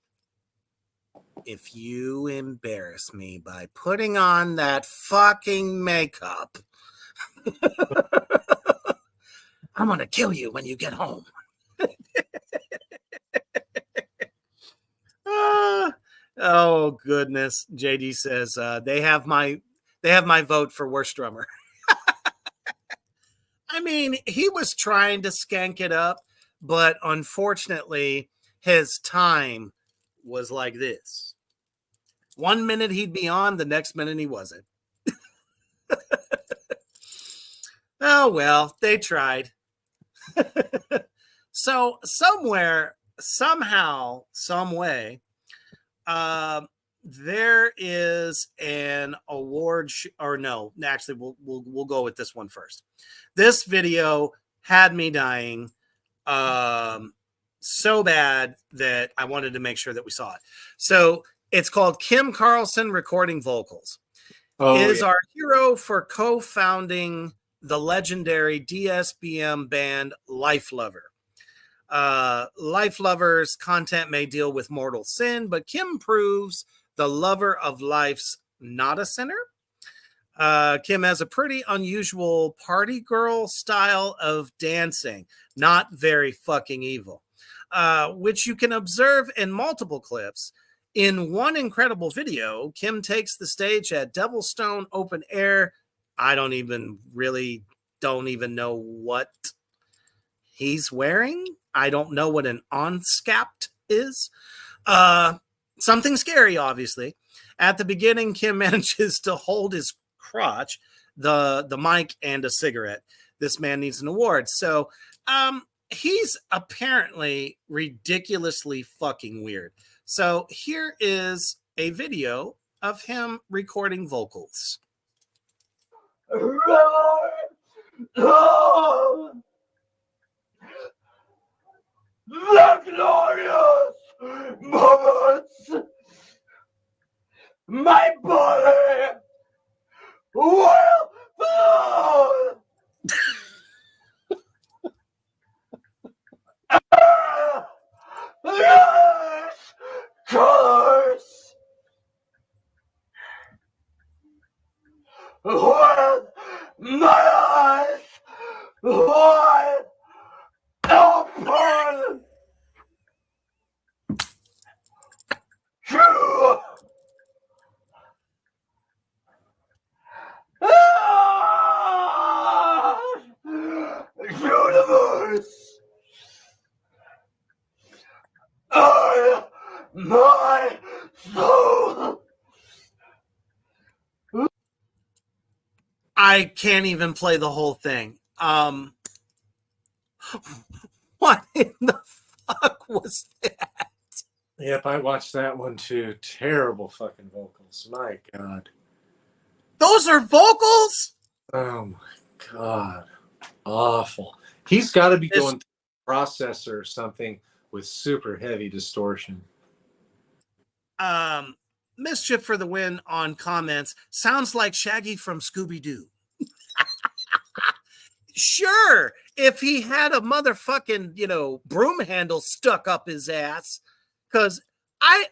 if you embarrass me by putting on that fucking makeup, I'm going to kill you when you get home. Oh, goodness. JD says, they have They have my vote for worst drummer. I mean, he was trying to skank it up, but unfortunately, his time was like this. 1 minute he'd be on, the next minute he wasn't. Oh, well, they tried. So somewhere, somehow, some way, there is an award or no, actually we'll go with this one first. This video had me dying so bad that I wanted to make sure that we saw it. So it's called Kim Carlson Recording Vocals. Is our hero for co-founding the legendary DSBM band Life Lover. Life Lover's content may deal with mortal sin, but Kim proves the lover of life's not a sinner. Kim has a pretty unusual party girl style of dancing, not very fucking evil, which you can observe in multiple clips. In one incredible video, Kim takes the stage at Devilstone Open Air. I don't even know what he's wearing. I don't know what an onscapt is. Something scary, obviously. At the beginning, Kim manages to hold his crotch, the mic, and a cigarette. This man needs an award. So he's apparently ridiculously fucking weird. So here is a video of him recording vocals. The glorious moments, my body will flow. Yes, colors. With my eyes wide open. True. Universe. My soul. I can't even play the whole thing. What in the fuck was that? Yep, I watched that one too. Terrible fucking vocals. My God. Those are vocals? Oh my God. Awful. He's got to be going through a processor or something with super heavy distortion. Mischief for the win on comments. Sounds like Shaggy from Scooby-Doo. Sure, if he had a motherfucking, broom handle stuck up his ass. Because I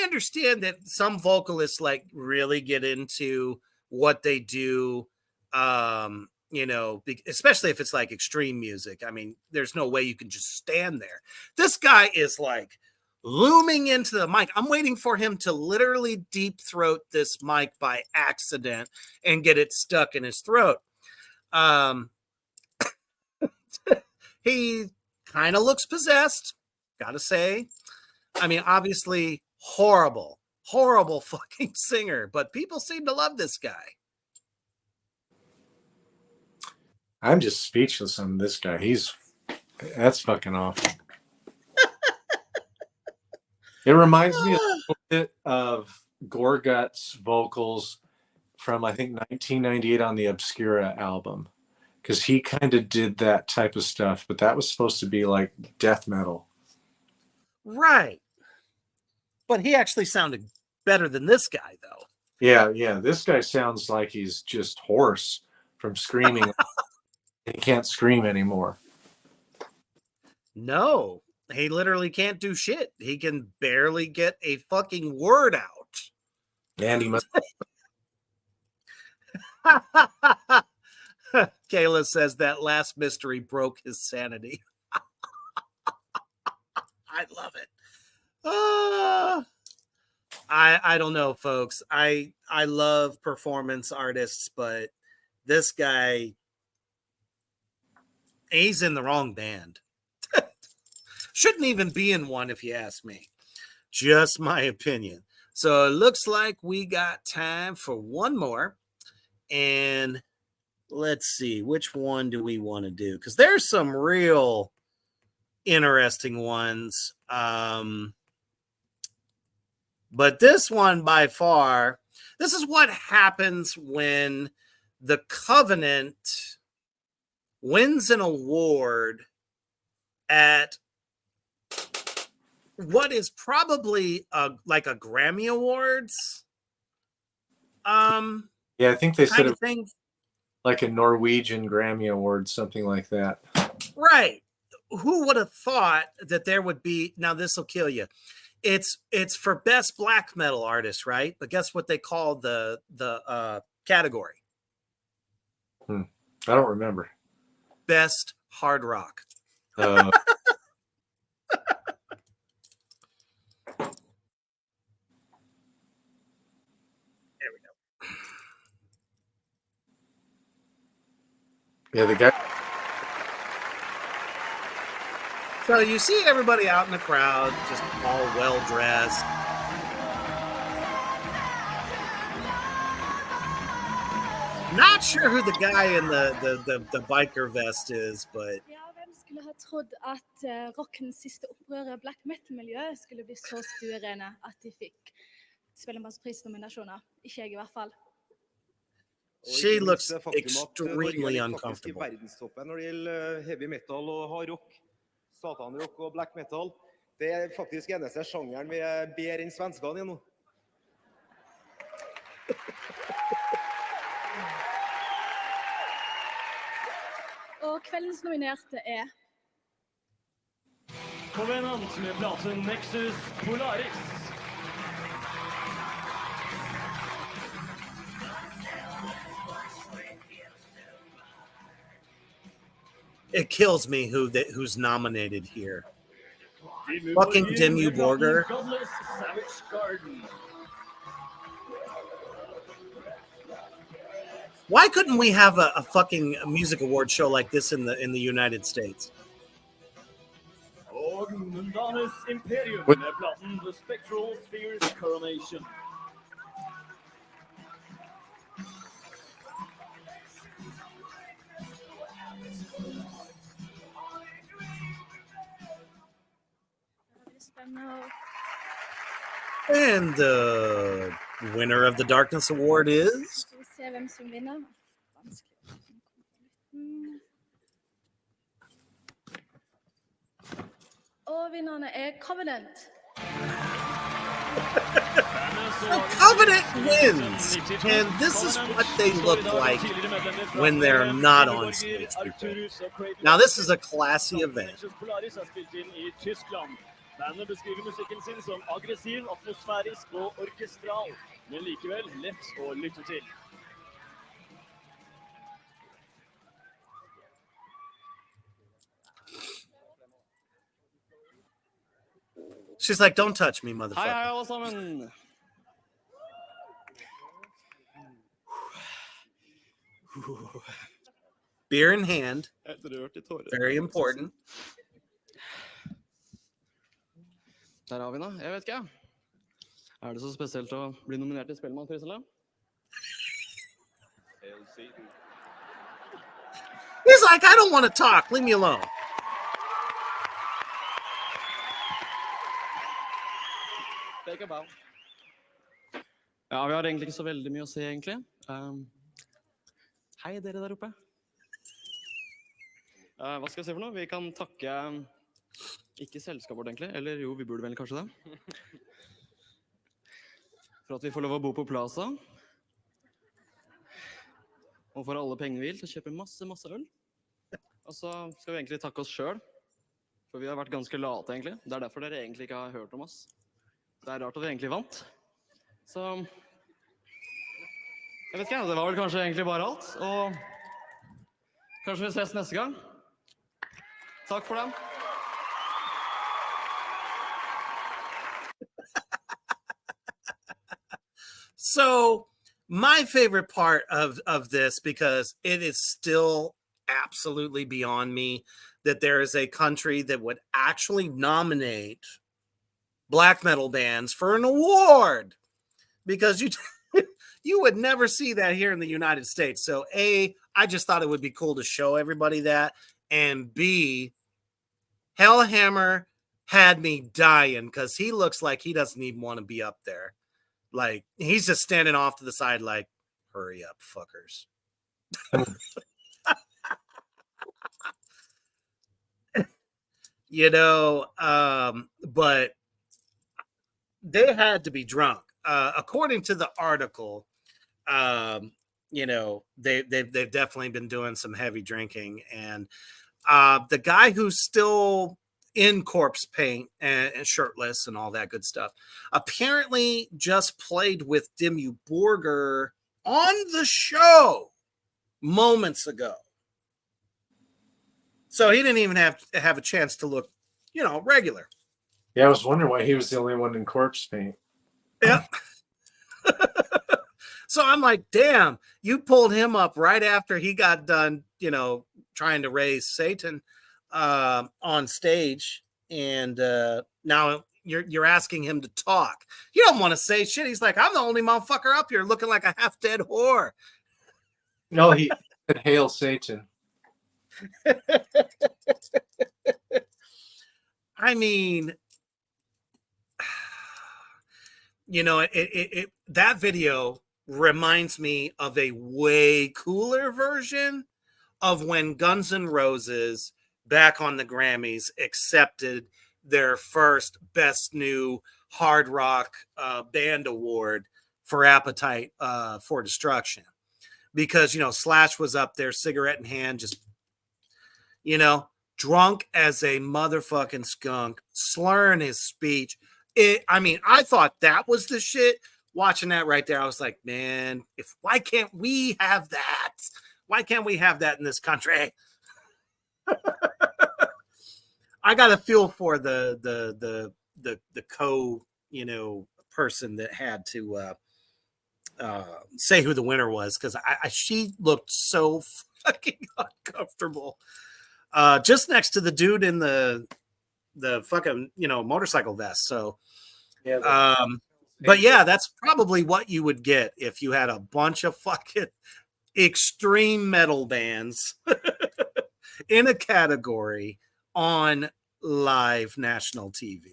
understand that some vocalists like really get into what they do, especially if it's like extreme music. I mean, there's no way you can just stand there. This guy is like looming into the mic. I'm waiting for him to literally deep throat this mic by accident and get it stuck in his throat. He kind of looks possessed, gotta say. I mean, obviously horrible fucking singer, but people seem to love this guy. I'm just speechless on this guy. That's fucking awful. It reminds me a little bit of Gorgut's vocals from, I think, 1998 on the Obscura album, because he kind of did that type of stuff, but that was supposed to be like death metal. Right. But he actually sounded better than this guy, though. Yeah. This guy sounds like he's just hoarse from screaming. He can't scream anymore. No, he literally can't do shit. He can barely get a fucking word out. And he must. Kayla says that last mystery broke his sanity. I love it. I don't know, folks. I love performance artists, but this guy, he's in the wrong band. Shouldn't even be in one, if you ask me. Just my opinion. So it looks like we got time for one more. And let's see, which one do we want to do? Because there's some real interesting ones. But this one by far, this is what happens when the Covenant wins an award at what is probably like a Grammy Awards. Yeah, I think they said kind of it thing. like a Norwegian Grammy Award, something like that. Right. Who would have thought that there would be, now this will kill you. It's for best black metal artist, right? But guess what they call the category? I don't remember. Best hard rock. Yeah, the guy. So you see everybody out in the crowd, just all well dressed. Not sure who the guy in the biker vest is, but Ja, hvem skulle ha trodd at rockens siste opprør, black metal-miljøet, skulle bli så stuerene at de fikk Spellemannsprisnominasjoner? Ikke jeg i hvert fall. she looks extremely uncomfortable. I verdenstoppen når det gjelder heavy metal og hard rock, satanrock og black metal. Det er faktisk eneste sjangeren vi er bedre enn svenskene i nå. Og kveldens nominerte er Covenant med platen Nexus Polaris. It kills me who's nominated here. Fucking Dimmu Borgir. Godless Savage Garden. Why couldn't we have a fucking music award show like this in the United States? Og Mundanes Imperium What? med platen The Spectral Sphere's Coronation. Det blir spennende å And the winner of the Darkness Award is Skal vi se hvem som vinner. Vanskelig. Og vinnerne er Covenant. the Covenant wins, and this is what they look like when they're not on stage. Now, this is a classy event. Polaris er spilt inn i Tyskland. Bandet beskriver musikken sin som aggressiv, atmosfærisk og orkestral, men likevel lett å lytte til. She's like, "Don't touch me, Hei, motherfucker." hei, alle sammen. Beer in hand, Helt rørt I tårer. very important. Der har vi den, da. Jeg vet ikke. Er det så spesielt å bli nominert til Spellemannprisen, eller? He's like, "I don't want to talk. Leave me alone." Take a bow. Ja, vi har egentlig ikke så veldig mye å se, egentlig. Hei, dere der oppe. Hva skal jeg si for noe? Vi kan takke ikke selskapet vårt, egentlig. Eller jo, vi burde vel kanskje det. For at vi får lov å bo på Plaza. Og får alle pengene vi vil til å kjøpe masse øl. Og så skal vi egentlig takke oss selv. For vi har vært ganske late, egentlig. Det er derfor dere egentlig ikke har hørt om oss. Det er rart at vi egentlig vant. Så jeg vet ikke, det var vel kanskje egentlig bare alt. Og kanskje vi ses neste gang. Takk for den. So my favorite part of this, because it is still absolutely beyond me that there is a country that would actually nominate black metal bands for an award, because you would never see that here in the United States. So A, I just thought it would be cool to show everybody that, and B, Hellhammer had me dying because he looks like he doesn't even want to be up there. Like, he's just standing off to the side like, hurry up, fuckers. But they had to be drunk. According to the article, they've definitely been doing some heavy drinking. And the guy who's still in corpse paint and shirtless and all that good stuff apparently just played with Dimmu Borgir on the show moments ago. So he didn't even have a chance to look, regular. Yeah, I was wondering why he was the only one in corpse paint. Yeah. So I'm like, damn, you pulled him up right after he got done, trying to raise Satan on stage, and now you're asking him to talk. You don't want to say shit. He's like, I'm the only motherfucker up here looking like a half dead whore. No, he said, "Hail Satan." I mean, that video reminds me of a way cooler version of when Guns N' Roses back on the Grammys accepted their first Best New Hard Rock Band Award for Appetite for Destruction. Because, Slash was up there, cigarette in hand, just, drunk as a motherfucking skunk, slurring his speech. I thought that was the shit. Watching that right there, I was like, man, why can't we have that? Why can't we have that in this country? I got a feel for the person that had to say who the winner was, because she looked so fucking uncomfortable. Just next to the dude in the fucking motorcycle vest. So Yeah. But yeah, that's probably what you would get if you had a bunch of fucking extreme metal bands in a category on live national TV.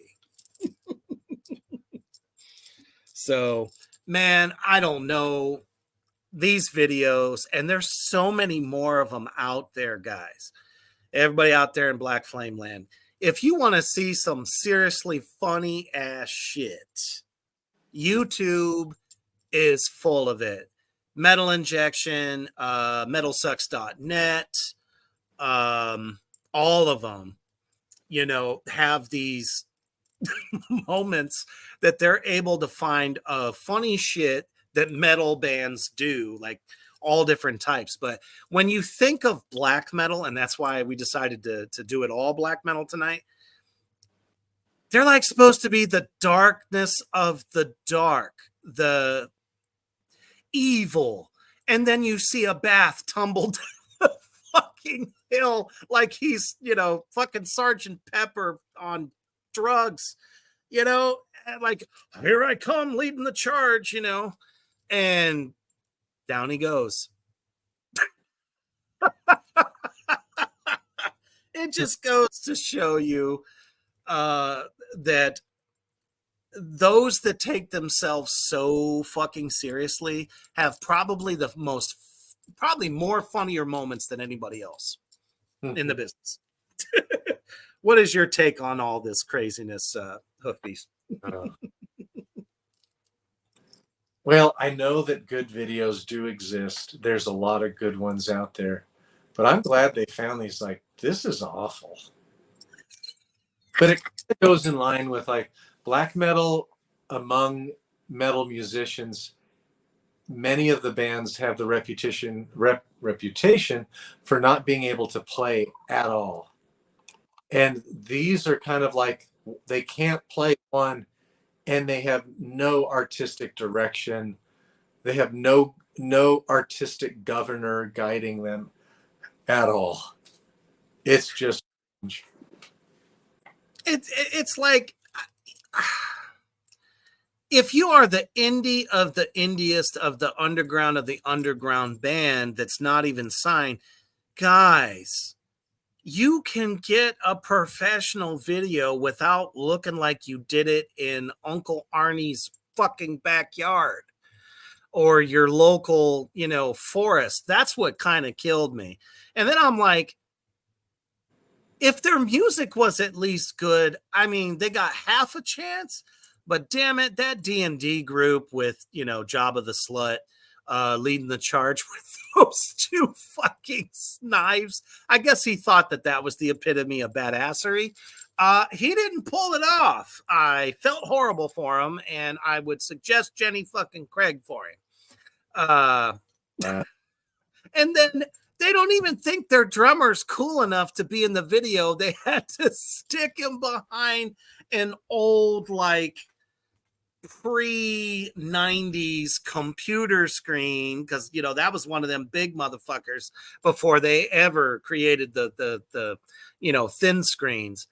So, man, I don't know, these videos, and there's so many more of them out there, guys. Everybody out there in Black Flame Land, if you want to see some seriously funny ass shit, YouTube is full of it. Metal Injection, metalsucks.net, all of them, have these moments that they're able to find funny shit that metal bands do, like all different types. But when you think of black metal, and that's why we decided to do it all black metal tonight, they're like supposed to be the darkness of the dark, the evil. And then you see a Bath tumble down the fucking hill like he's, fucking Sergeant Pepper on drugs, like, here I come leading the charge, and down he goes. It just goes to show you that those that take themselves so fucking seriously have probably more funnier moments than anybody else in the business. What is your take on all this craziness, Hoofbeast? Well, I know that good videos do exist. There's a lot of good ones out there, but I'm glad they found these. Like, this is awful. But it goes in line with like black metal among metal musicians. Many of the bands have the reputation for not being able to play at all. And these are kind of like, they can't play one, and they have no artistic direction. They have no artistic governor guiding them at all. It's just it's like, if you are the indie of the indiest of the underground band that's not even signed, guys, you can get a professional video without looking like you did it in Uncle Arnie's fucking backyard or your local, forest. That's what kind of killed me. And then I'm like, if their music was at least good, I mean, they got half a chance. But damn it, that D&D group with, Jabba the Slut leading the charge with those two fucking knives. I guess he thought that was the epitome of badassery. He didn't pull it off. I felt horrible for him, and I would suggest Jenny fucking Craig for him. And then they don't even think their drummer's cool enough to be in the video. They had to stick him behind an old, like, pre-90s computer screen, because that was one of them big motherfuckers before they ever created the thin screens.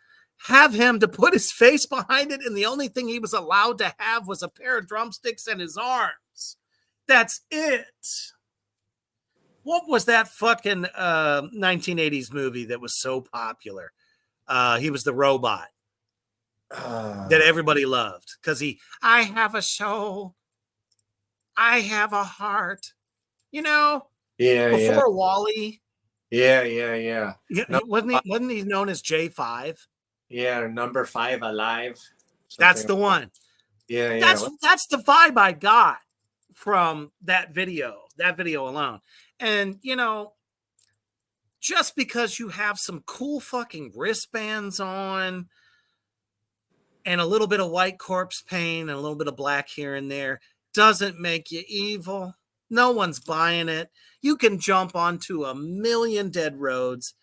Have him to put his face behind it, and the only thing he was allowed to have was a pair of drumsticks and his arms. That's it. What was that fucking 1980s movie that was so popular? He was the robot that everybody loved because I have a soul, I have a heart, before Wall-E. Yeah. Wasn't he known as J5? Yeah, number 5 alive. That's the one. Yeah. That's the vibe I got from that video alone. And, just because you have some cool fucking wristbands on and a little bit of white corpse paint and a little bit of black here and there doesn't make you evil. No one's buying it. You can jump onto a million dead roads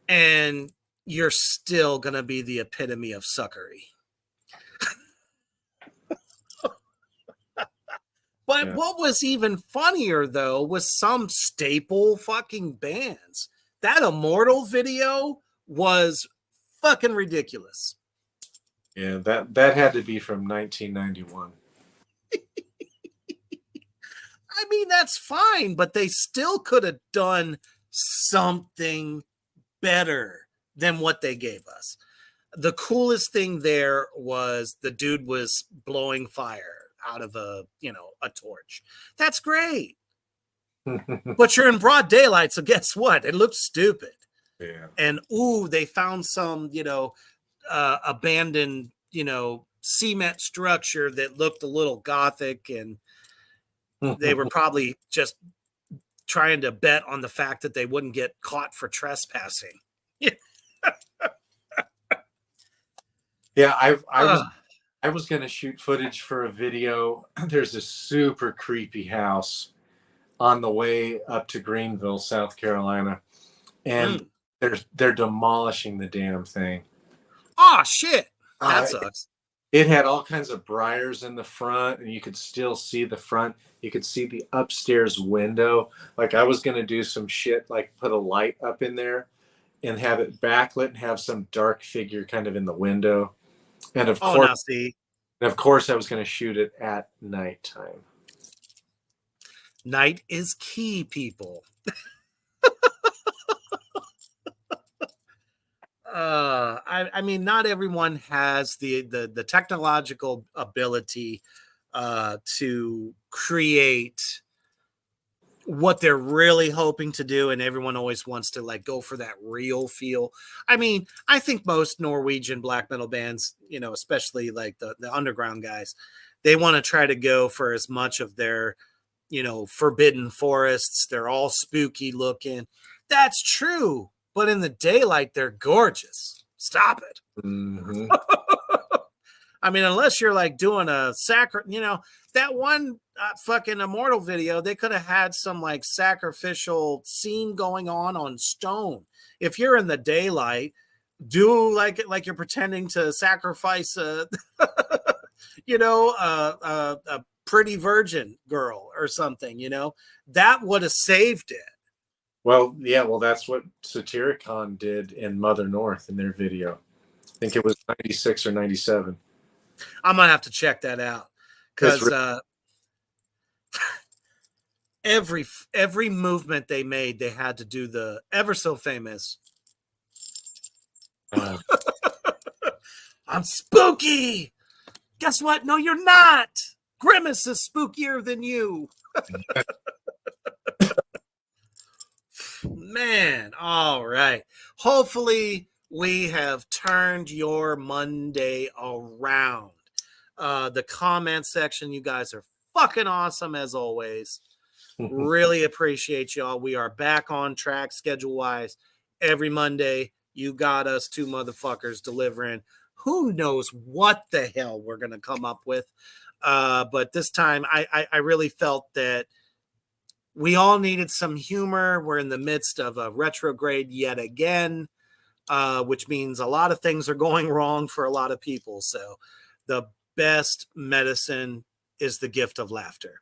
and you're still going to be the epitome of suckery. But what was even funnier, though, was some staple fucking bands. That Immortal video was fucking ridiculous. Yeah, that had to be from 1991. I mean, that's fine, but they still could have done something better than what they gave us. The coolest thing there was the dude was blowing fire out of a torch. That's great. But you're in broad daylight, so guess what? It looks stupid. Yeah. And they found some, abandoned, cement structure that looked a little gothic, and they were probably just trying to bet on the fact that they wouldn't get caught for trespassing. Yeah, I was going to shoot footage for a video. There's a super creepy house on the way up to Greenville, South Carolina, and they're demolishing the damn thing. Oh shit, that sucks. It had all kinds of briars in the front, and you could still see the front. You could see the upstairs window. Like, I was going to do some shit, like put a light up in there and have it backlit and have some dark figure kind of in the window. And of course, I was going to shoot it at nighttime. Night is key, people. I mean, not everyone has the technological ability to create what they're really hoping to do, and everyone always wants to like go for that real feel. I mean, I think most Norwegian black metal bands, especially like the underground guys, they want to try to go for as much of their, forbidden forests. They're all spooky looking. That's true, but in the daylight, they're gorgeous. Stop it. Mm-hmm. I mean, unless you're like doing a that one fucking Immortal video, they could have had some like sacrificial scene going on stone. If you're in the daylight, do like you're pretending to sacrifice a Pretty Virgin Girl or something, you know, that would have saved it. Well, yeah, well, that's what Satyricon did in Mother North in their video. I think it was 96 or 97. I'm gonna have to check that out because every movement they made, they had to do the ever so famous. I'm spooky. Guess what? No, you're not. Grimace is spookier than you. Man, all right. Hopefully we have turned your Monday around. The comment section, you guys are fucking awesome as always. Really appreciate y'all. We are back on track schedule-wise. Every Monday, you got us two motherfuckers delivering. Who knows what the hell we're going to come up with. But this time, I really felt that we all needed some humor. We're in the midst of a retrograde yet again, which means a lot of things are going wrong for a lot of people. So the best medicine is the gift of laughter,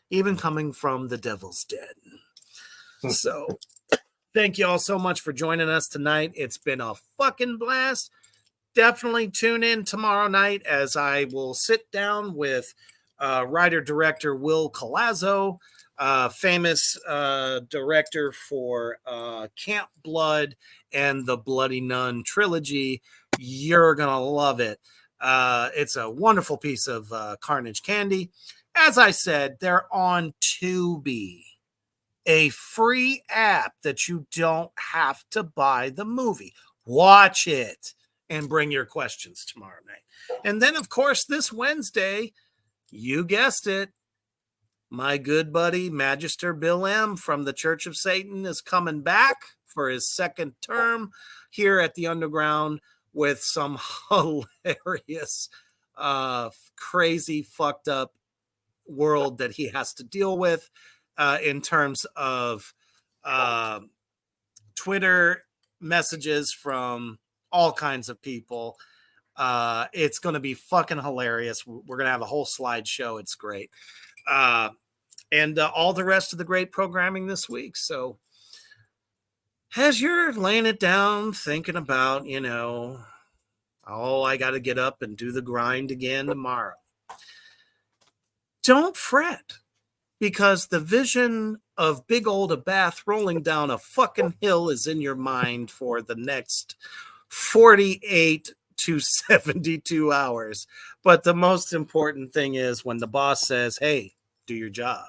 even coming from the devil's den. So thank you all so much for joining us tonight. It's been a fucking blast. Definitely tune in tomorrow night as I will sit down with writer-director Will Colazzo, famous director for Camp Blood and the Bloody Nun trilogy. You're going to love it. It's a wonderful piece of Carnage candy. As I said, they're on Tubi, a free app that you don't have to buy the movie. Watch it and bring your questions tomorrow night. And then, of course, this Wednesday, you guessed it, my good buddy, Magister Bill M. from the Church of Satan is coming back for his second term here at the Underground with some hilarious, crazy, fucked up world that he has to deal with in terms of Twitter messages from all kinds of people. It's going to be fucking hilarious. We're going to have a whole slideshow. It's great. And all the rest of the great programming this week. So as you're laying it down, thinking about, you know, oh, I got to get up and do the grind again tomorrow. Don't fret, because the vision of big old Abath rolling down a fucking hill is in your mind for the next 48 to 72 hours. But the most important thing is when the boss says, hey, do your job.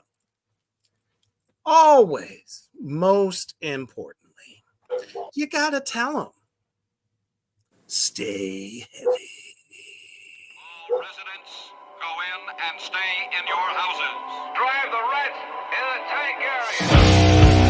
Always, most importantly, you got to tell them, stay heavy. All residents, go in and stay in your houses. Drive the rats in the tank area.